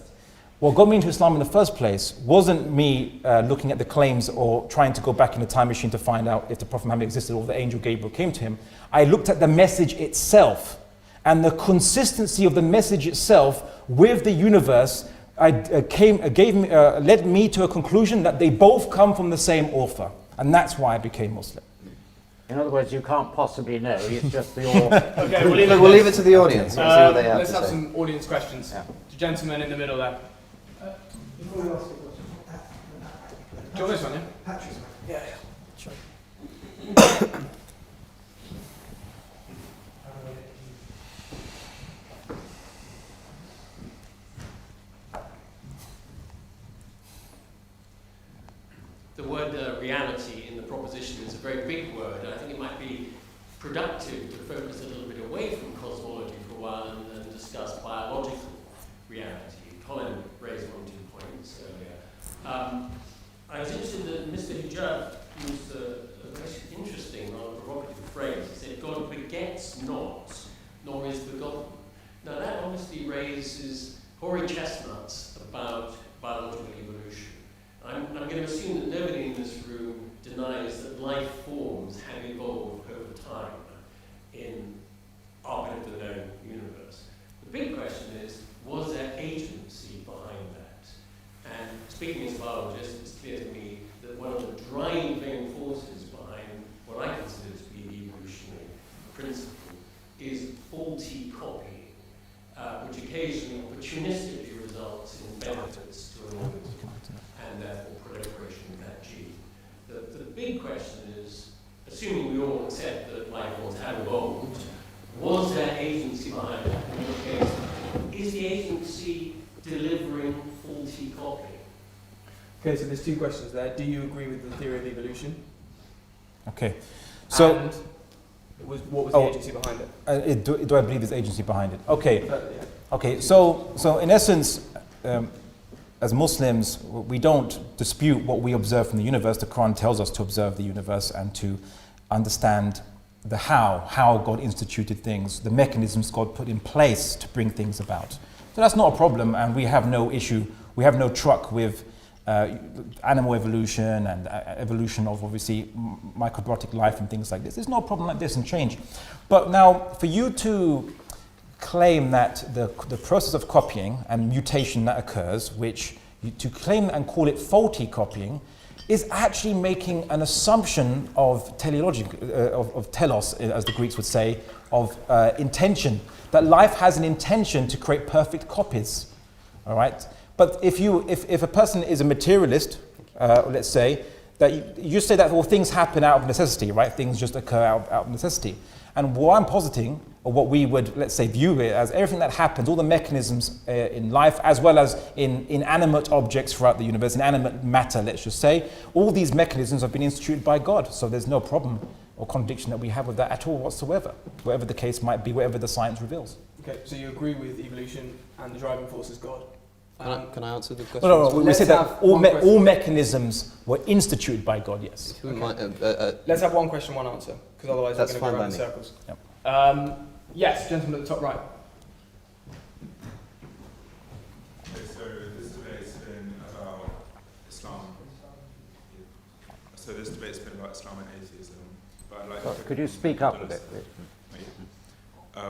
What got me into Islam in the first place wasn't me looking at the claims or trying to go back in a time machine to find out if the Prophet Muhammad existed or the angel Gabriel came to him. I looked at the message itself and the consistency of the message itself with the universe led me to a conclusion that they both come from the same author. And that's why I became Muslim. In other words, you can't possibly know, it's just the Okay, We'll leave it to the audience. We'll see what they have let's to have say. some audience questions. Yeah. The gentleman in the middle there. Before you ask the question, Do you want this one, yeah? Patrick's Yeah, sure. The word reality in the proposition is a very big word, and I think it might be productive to focus a little bit away from cosmology for a while and discuss biological reality. Colin raised 1 or 2 points earlier. I was interested that Mr. Hijab used a very interesting, rather provocative phrase. He said, God begets not, nor is begotten. Now that obviously raises hoary chestnuts about biological evolution. I'm going to assume that nobody in this room denies that life forms have evolved over time in our bit of the known universe. The big question is, was there agency behind that? And speaking as a biologist, it's clear to me that one of the driving forces behind what I consider to be the evolutionary principle is faulty copying, which occasionally opportunistically results in benefits to an organism and therefore proliferation of that gene. The big question is, assuming we all accept that life forms have evolved, was there agency behind that? In your case, is the agency delivering faulty copying? Okay, so there's 2 questions there. Do you agree with the theory of evolution? Okay. So, And what was the agency behind it? do I believe there's agency behind it? Okay. Yeah. Okay. So in essence, as Muslims, we don't dispute what we observe from the universe. The Quran tells us to observe the universe and to understand the how God instituted things, the mechanisms God put in place to bring things about. So that's not a problem, and we have no issue, we have no truck with animal evolution and evolution of obviously microbiotic life and things like this. There's no problem like this and change. But now, for you to claim that the process of copying and mutation that occurs, to claim and call it faulty copying, is actually making an assumption of of telos, as the Greeks would say, of intention, that life has an intention to create perfect copies. All right. But if a person is a materialist, let's say, that you say that all things happen out of necessity, right? Things just occur out of necessity. And what I'm positing, or what we would, let's say, view it as, everything that happens, all the mechanisms in life, as well as in inanimate objects throughout the universe, inanimate matter, let's just say, all these mechanisms have been instituted by God. So there's no problem or contradiction that we have with that at all whatsoever, whatever the case might be, whatever the science reveals. Okay, so you agree with evolution and the driving force is God? Can I answer the question? No. We Let's said that have all, one question. all mechanisms were instituted by God, yes. Let's have 1 question, 1 answer, because otherwise That's we're going to go around in fine circles. Yep. Yes, gentleman at the top right. Okay, so this debate's been about Islam. So this debate's been about Islam and atheism. But I'd like to Could you speak up a bit, please?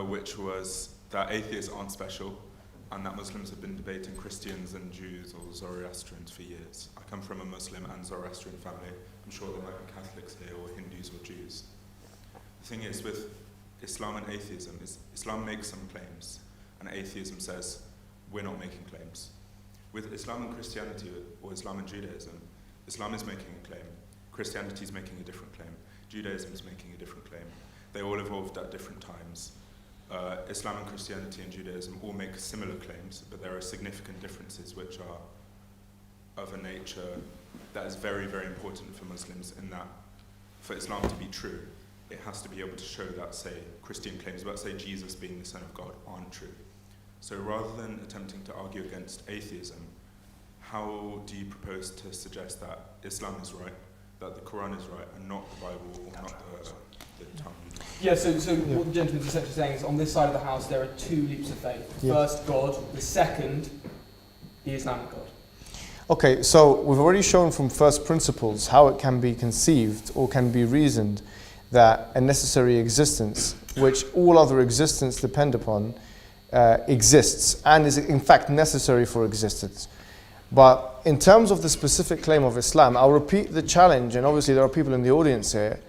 which was that atheists aren't special, and that Muslims have been debating Christians and Jews or Zoroastrians for years. I come from a Muslim and Zoroastrian family. I'm sure there might be Catholics here, or Hindus or Jews. The thing is, with Islam and atheism, is Islam makes some claims, and atheism says, we're not making claims. With Islam and Christianity, or Islam and Judaism, Islam is making a claim, Christianity is making a different claim, Judaism is making a different claim. They all evolved at different times. Islam and Christianity and Judaism all make similar claims, but there are significant differences which are of a nature that is very, very important for Muslims, in that for Islam to be true, it has to be able to show that, say, Christian claims about, say, Jesus being the Son of God aren't true. So rather than attempting to argue against atheism, how do you propose to suggest that Islam is right, that the Quran is right, and not the Bible or not the Talmud? Yeah, so what the gentleman's essentially saying is on this side of the house there are two leaps of faith. The first, God. The second, the Islamic God. Okay, so we've already shown from first principles how it can be conceived or can be reasoned that a necessary existence, which all other existence depend upon, exists and is in fact necessary for existence. But in terms of the specific claim of Islam, I'll repeat the challenge, and obviously there are people in the audience here.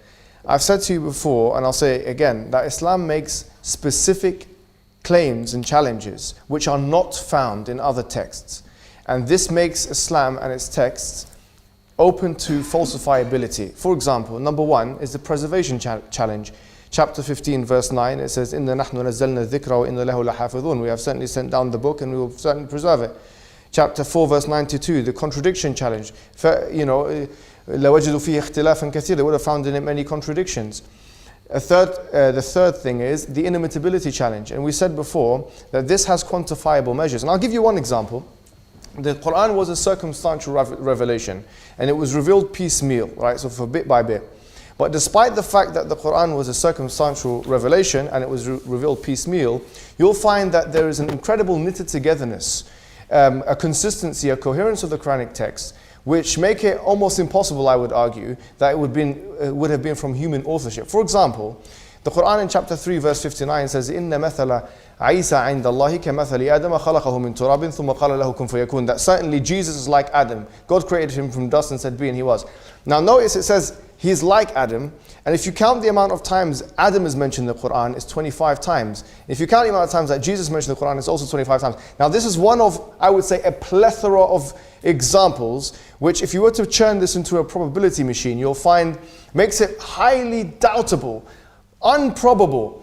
I've said to you before, and I'll say it again, that Islam makes specific claims and challenges which are not found in other texts. And this makes Islam and its texts open to falsifiability. For example, number one is the preservation challenge. Chapter 15, verse 9, it says, إِنَّا نَحْنُ نَزَّلْنَا الذِّكْرَ وَإِنَّا لَهُ لَحَافِظُونَ. We have certainly sent down the book and we will certainly preserve it. Chapter 4, verse 92, the contradiction challenge. لَوَجِدُوا فِيهِ اخْتِلَافًا كَثِيرًا. They would have found in it many contradictions. The third thing is the inimitability challenge. And we said before that this has quantifiable measures. And I'll give you one example. The Quran was a circumstantial revelation, and it was revealed piecemeal, right? So for bit by bit. But despite the fact that the Quran was a circumstantial revelation and it was revealed piecemeal, you'll find that there is an incredible knitted togetherness, a consistency, a coherence of the Quranic text, which make it almost impossible, I would argue, that it would have been from human authorship. For example, the Quran in chapter 3 verse 59 says, إِنَّ مَثَلَ عِيسَى عِنْدَ اللَّهِ كَمَثَلِ آدَمَ خَلَقَهُ مِنْ تُرَابٍ ثُمَّ قَالَ لَهُ كُنْ فَيَكُونَ. That certainly Jesus is like Adam. God created him from dust and said, be, and he was. Now notice it says he's like Adam, and if you count the amount of times Adam is mentioned in the Quran, it's 25 times. If you count the amount of times that Jesus mentioned in the Quran, it's also 25 times. Now this is one of, I would say, a plethora of examples, which if you were to churn this into a probability machine, you'll find makes it highly doubtable, unprobable,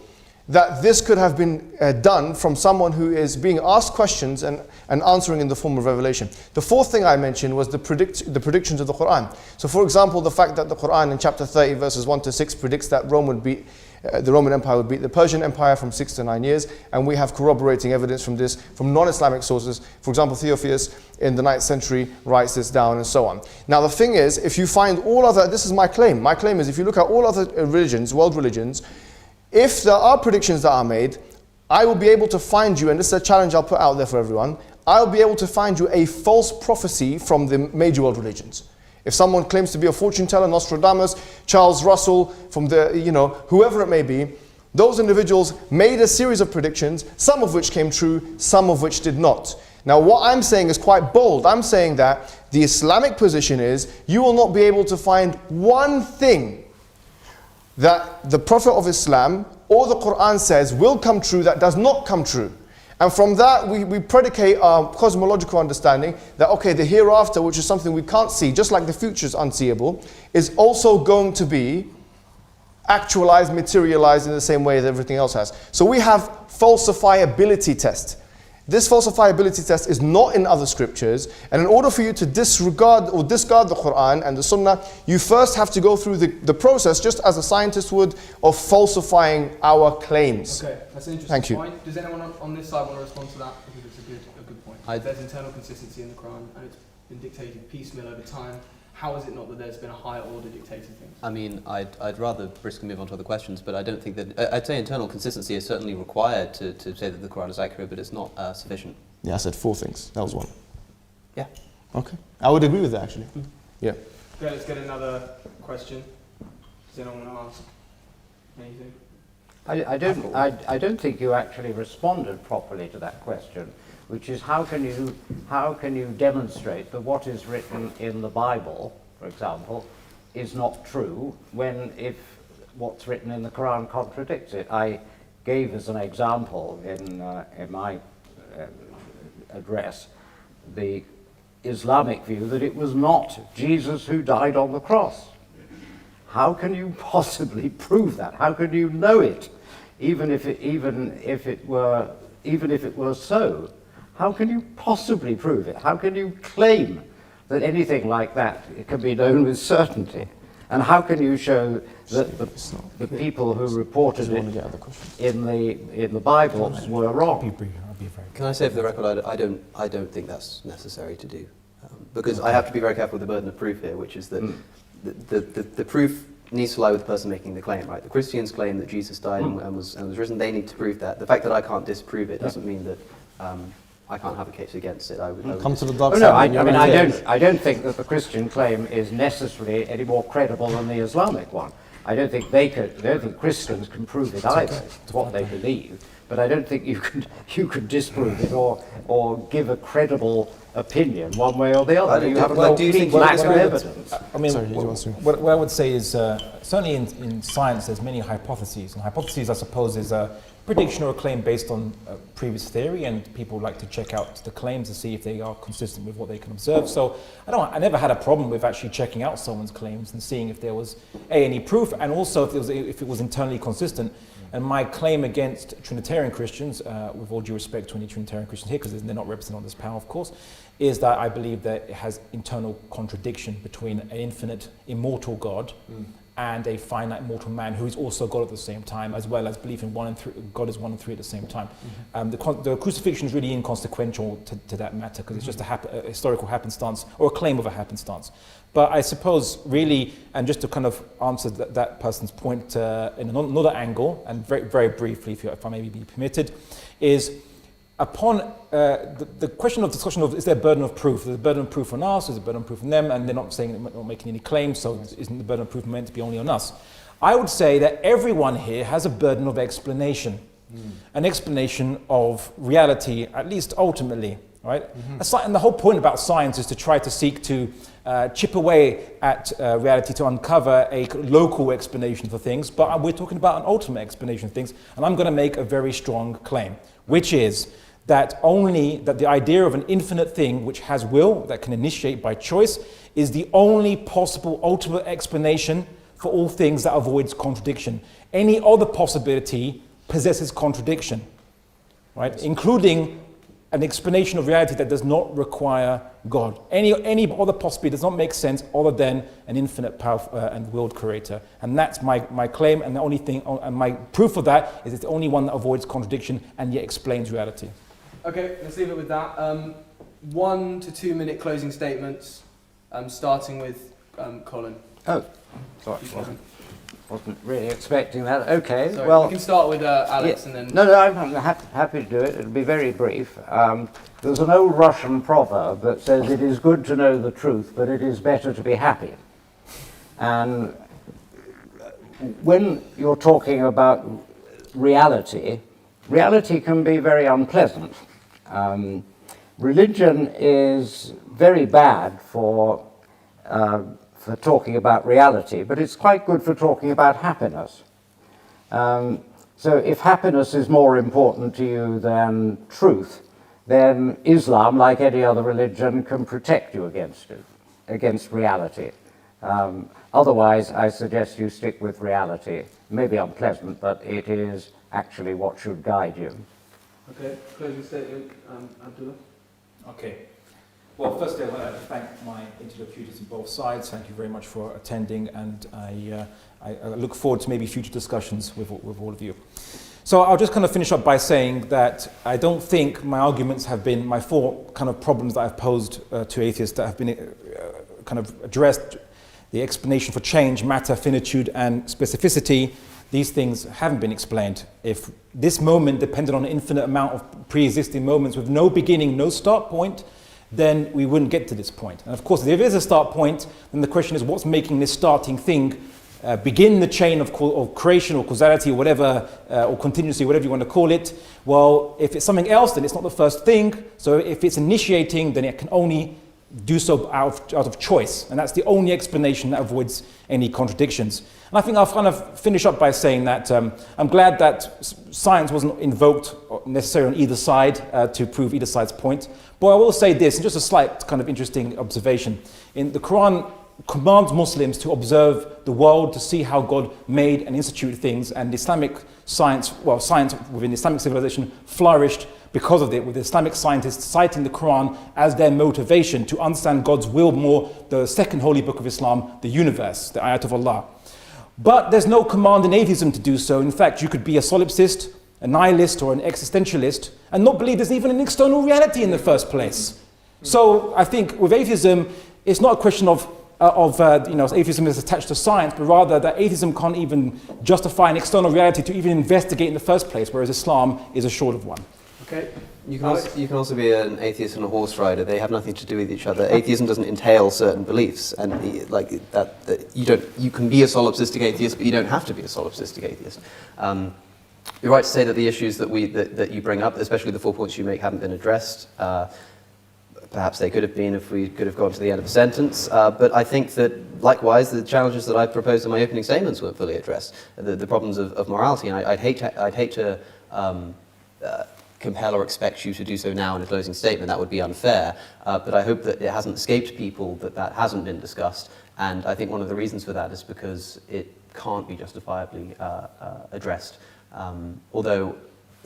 that this could have been done from someone who is being asked questions and answering in the form of revelation. The fourth thing I mentioned was the predictions of the Quran. So for example, the fact that the Quran in chapter 30 verses 1 to 6 predicts that the Roman Empire would beat the Persian Empire from 6 to 9 years, and we have corroborating evidence from this from non-Islamic sources. For example, Theophilus in the 9th century writes this down, and so on. Now the thing is, if you find all other, this is my claim is if you look at all other religions, world religions, if there are predictions that are made, I will be able to find you, and this is a challenge I'll put out there for everyone, I'll be able to find you a false prophecy from the major world religions. If someone claims to be a fortune teller, Nostradamus, Charles Russell, from the, whoever it may be, those individuals made a series of predictions, some of which came true, some of which did not. Now what I'm saying is quite bold. I'm saying that the Islamic position is you will not be able to find one thing that the Prophet of Islam or the Quran says will come true that does not come true. And from that we predicate our cosmological understanding that okay, the hereafter, which is something we can't see, just like the future is unseeable, is also going to be actualized, materialized in the same way that everything else has. So we have falsifiability test. This falsifiability test is not in other scriptures, and in order for you to disregard the Quran and the Sunnah, you first have to go through the process, just as a scientist would, of falsifying our claims. Okay, that's an interesting point. Does anyone on this side want to respond to that? I think it's a good point. There's internal consistency in the Quran, and it's been dictated piecemeal over time. How is it not that there's been a higher order dictating things? I mean, I'd rather briskly move on to other questions, but I don't think that... I'd say internal consistency is certainly required to say that the Quran is accurate, but it's not sufficient. Yeah, I said 4 things. That was one. Yeah. Okay. I would agree with that, actually. Yeah. Okay, let's get another question. Does anyone want to ask anything? I don't think you actually responded properly to that question, which is how can you demonstrate that what is written in the Bible, for example, is not true if what's written in the Quran contradicts it? I gave as an example in my address the Islamic view that it was not Jesus who died on the cross. How can you possibly prove that? How can you know it even if it were so, how can you possibly prove it? How can you claim that anything like that can be known with certainty? And how can you show that the people who reported it in the Bible were wrong? Can I say for the record, I don't think that's necessary to do, because I have to be very careful with the burden of proof here, which is that the proof needs to lie with the person making the claim, right? The Christians claim that Jesus died and was risen. They need to prove that. The fact that I can't disprove it doesn't mean that I can't have a case against it. I would Come to the dark Oh, side. no, I mean, I don't think that the Christian claim is necessarily any more credible than the Islamic one. I don't think Christians can prove it either. It's what they believe. But I don't think you could disprove it or give a credible opinion one way or the other. You have a complete lack of evidence. I mean, what I would say is, certainly in science, there's many hypotheses. And hypotheses, I suppose, is a prediction or a claim based on previous theory, and people like to check out the claims to see if they are consistent with what they can observe. So I never had a problem with actually checking out someone's claims and seeing if there was any proof, and also if it was internally consistent. And my claim against Trinitarian Christians, with all due respect to any Trinitarian Christians here, because they're not represented on this panel, of course, is that I believe that it has internal contradiction between an infinite, immortal God and a finite, mortal man who is also God at the same time, as well as belief in God is one and three at the same time. The crucifixion is really inconsequential to that matter, because it's just a historical happenstance, or a claim of a happenstance. But I suppose really, and just to kind of answer that person's point in another angle, and very, very briefly, if I may be permitted, is upon the question of discussion of, is there a burden of proof? There's a burden of proof on us, is there a burden of proof on them, and they're not saying, not making any claims, so isn't the burden of proof meant to be only on us? I would say that everyone here has a burden of explanation, an explanation of reality, at least ultimately, right? And the whole point about science is to try to seek to chip away at reality to uncover a local explanation for things, but we're talking about an ultimate explanation of things, and I'm going to make a very strong claim, which is that the idea of an infinite thing which has will, that can initiate by choice, is the only possible ultimate explanation for all things that avoids contradiction. Any other possibility possesses contradiction, right? Including an explanation of reality that does not require God. Any other possibility does not make sense other than an infinite, powerful and willed creator. And that's my claim, and the only thing, and my proof of that is it's the only one that avoids contradiction and yet explains reality. Okay, let's leave it with that. 1 to 2 minute closing statements, starting with Colin. Oh, sorry. Wasn't really expecting that. Okay, Sorry, well, we can start with Alex, and then... No, I'm happy to do it. It'll be very brief. There's an old Russian proverb that says, it is good to know the truth, but it is better to be happy. And when you're talking about reality can be very unpleasant. Religion is very bad for talking about reality, but it's quite good for talking about happiness. So if happiness is more important to you than truth, then Islam, like any other religion, can protect you against reality. Otherwise, I suggest you stick with reality. Maybe unpleasant, but it is actually what should guide you. Okay, closing statement, Abdullah. Okay. Well, firstly, I want to thank my interlocutors on both sides. Thank you very much for attending, and I look forward to maybe future discussions with all of you. So I'll just kind of finish up by saying that I don't think my arguments have been, my four kind of problems that I've posed to atheists that have been kind of addressed, the explanation for change, matter, finitude, and specificity. These things haven't been explained. If this moment depended on an infinite amount of pre-existing moments with no beginning, no start point, then we wouldn't get to this point. And of course, if there is a start point, then the question is, what's making this starting thing begin the chain of creation or causality or whatever, or continuously, whatever you want to call it? Well, if it's something else, then it's not the first thing. So if it's initiating, then it can only do so out of choice. And that's the only explanation that avoids any contradictions. And I think I'll kind of finish up by saying that I'm glad that science wasn't invoked necessarily on either side to prove either side's point. But I will say this, and just a slight kind of interesting observation. In the Quran commands Muslims to observe the world, to see how God made and instituted things, and Islamic science, well, science within Islamic civilization flourished because of it, with Islamic scientists citing the Quran as their motivation to understand God's will more, the second holy book of Islam, the universe, the ayat of Allah. But there's no command in atheism to do so. In fact, you could be a solipsist, a nihilist, or an existentialist, and not believe there's even an external reality in the first place. So I think with atheism, it's not a question of atheism is attached to science, but rather that atheism can't even justify an external reality to even investigate in the first place, whereas Islam is assured of one. Okay. You can also be an atheist and a horse rider. They have nothing to do with each other. Atheism doesn't entail certain beliefs, and you can be a solipsistic atheist, but you don't have to be a solipsistic atheist. You're right to say that the issues that you bring up, especially the 4 points you make, haven't been addressed. Perhaps they could have been if we could have gone to the end of the sentence. But I think that, likewise, the challenges that I proposed in my opening statements weren't fully addressed. The problems of morality, and I'd hate to compel or expect you to do so now in a closing statement. That would be unfair. But I hope that it hasn't escaped people that hasn't been discussed. And I think one of the reasons for that is because it can't be justifiably addressed. Although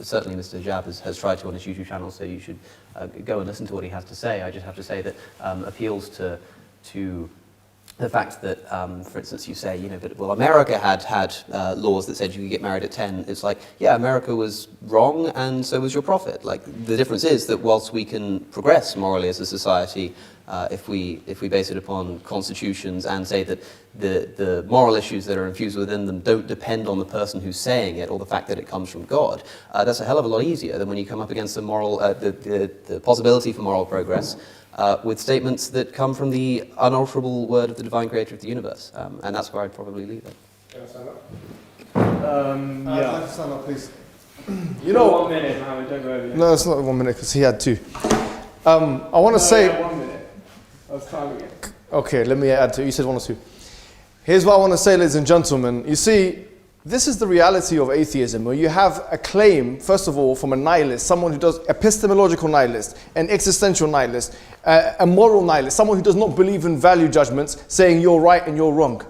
certainly Mr. Hijab has tried to on his YouTube channel, so you should go and listen to what he has to say. I just have to say that appeals to the fact that, for instance, you say, America had laws that said you could get married at 10. It's like, yeah, America was wrong, and so was your prophet. Like, the difference is that whilst we can progress morally as a society, if we base it upon constitutions and say that the moral issues that are infused within them don't depend on the person who's saying it or the fact that it comes from God, that's a hell of a lot easier than when you come up against the possibility for moral progress with statements that come from the unalterable word of the divine creator of the universe. And that's where I'd probably leave it. Can I stand up? Yeah. I'd like to stand up, please. 1 minute, Mohammed, don't go over yet. No, it's not 1 minute because he had 2. I want to say. Yeah, 1 minute. I was timing it. Okay, let me add 2. You said 1 or 2. Here's what I want to say, ladies and gentlemen. You see, this is the reality of atheism, where you have a claim, first of all, from a nihilist, someone who does epistemological nihilist, an existential nihilist, a moral nihilist, someone who does not believe in value judgments, saying you're right and you're wrong.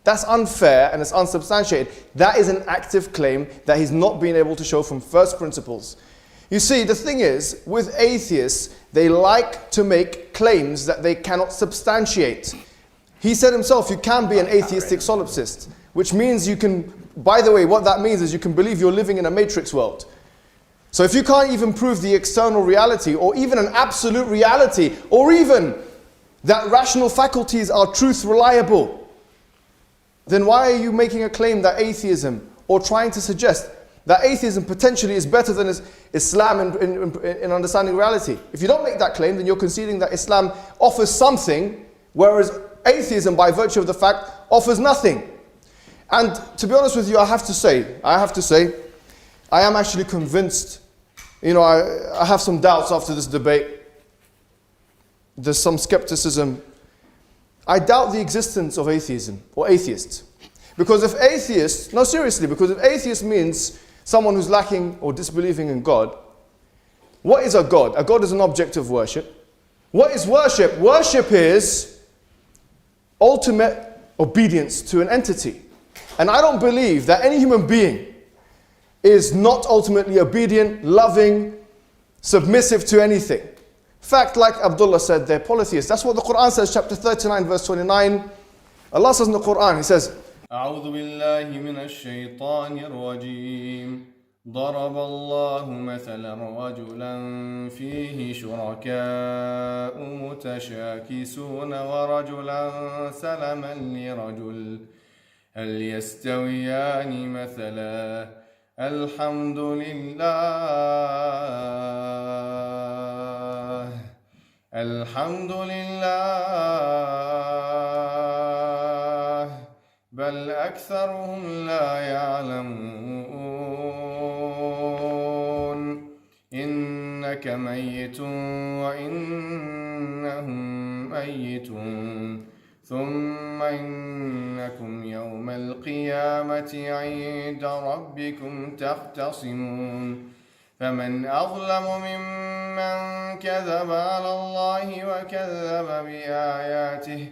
That's unfair and it's unsubstantiated. That is an active claim that he's not been able to show from first principles. You see, the thing is, with atheists, they like to make claims that they cannot substantiate. He said himself, you can be an atheistic solipsist, which means you can, by the way, what that means is you can believe you're living in a matrix world. So if you can't even prove the external reality, or even an absolute reality, or even that rational faculties are truth reliable, then why are you making a claim that atheism, or trying to suggest that atheism potentially is better than Islam in understanding reality? If you don't make that claim, then you're conceding that Islam offers something, whereas atheism, by virtue of the fact, offers nothing. And to be honest with you, I have to say, I am actually convinced. I have some doubts after this debate. There's some skepticism. I doubt the existence of atheism, or atheists. Because if atheist means someone who's lacking or disbelieving in God, what is a God? A God is an object of worship. What is worship? Worship is ultimate obedience to an entity. And I don't believe that any human being is not ultimately obedient, loving, submissive to anything. In fact, like Abdullah said, they're polytheists. That's what the Quran says, chapter 39, verse 29. Allah says in the Quran, He says, أعوذ بالله من الشيطان الرجيم ضرب الله مثلا رجلا فيه شركاء متشاكسون ورجلا سلما لرجل هل يستويان مثلا الحمد لله بل أكثرهم لا يعلمون إنك ميت وإنهم ميتون ثم إنكم يوم القيامة عند ربكم تختصمون فمن أظلم ممن كذب على الله وكذب بآياته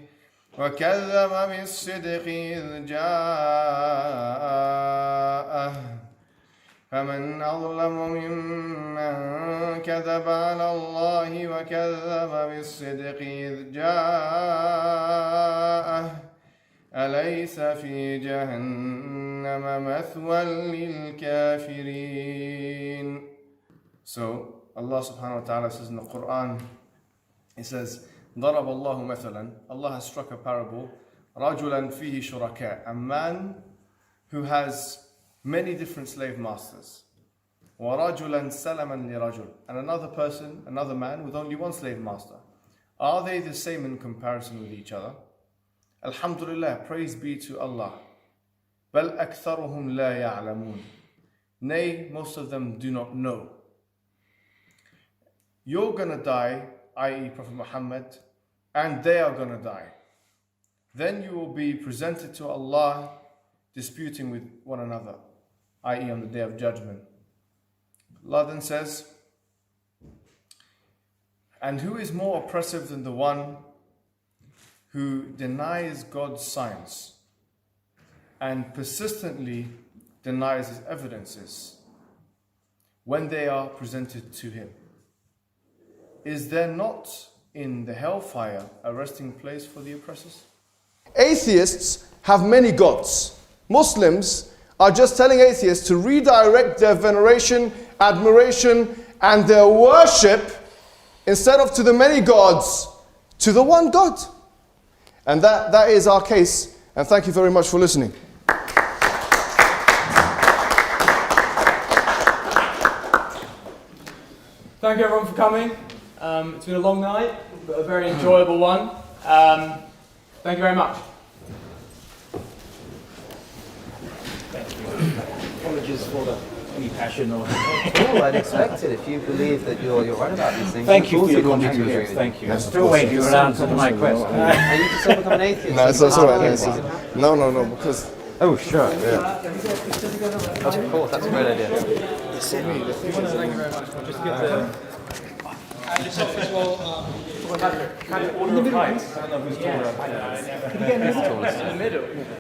وكذب بالصدق إذ جاءه فمن أظلم ممن كذب على الله وكذب بالصدق إذ جاءه أليس في جهنم مثوى للكافرين. So Allah subhanahu wa ta'ala says in the Quran, He says, ضرب الله مثلا, Allah has struck a parable, رجلا فيه شركاء, a man who has many different slave masters. وَرَجُلًا سَلَمًا لِرَجُلٍ, and another person, another man with only one slave master. Are they the same in comparison with each other? Alhamdulillah, praise be to Allah. بَلْ أَكْثَرُهُمْ لَا يَعْلَمُونَ, nay, most of them do not know. You're gonna die, i.e. Prophet Muhammad, and they are gonna die. Then you will be presented to Allah disputing with one another, i.e. on the day of judgment. Allah then says, and who is more oppressive than the one who denies God's signs and persistently denies His evidences when they are presented to him? Is there not in the hellfire a resting place for the oppressors? Atheists have many gods. Muslims are just telling atheists to redirect their veneration, admiration, and their worship, instead of to the many gods, to the one God. And that is our case. And thank you very much for listening. Thank you everyone for coming. It's been a long night, but a very enjoyable one. Thank you very much. Apologies for the passion. Oh, I'd expect it if you believe that you're right about these things. Thank you Of for course your you're contribution. Thank you. I'm still waiting for an answer to my question. Are you just become an atheist? No, it's all right. No, because... Oh, sure. Of course, that's a great idea. Thank you very much. Just give the... And yourself as well. Order of rights. I don't know who's taller. In the middle.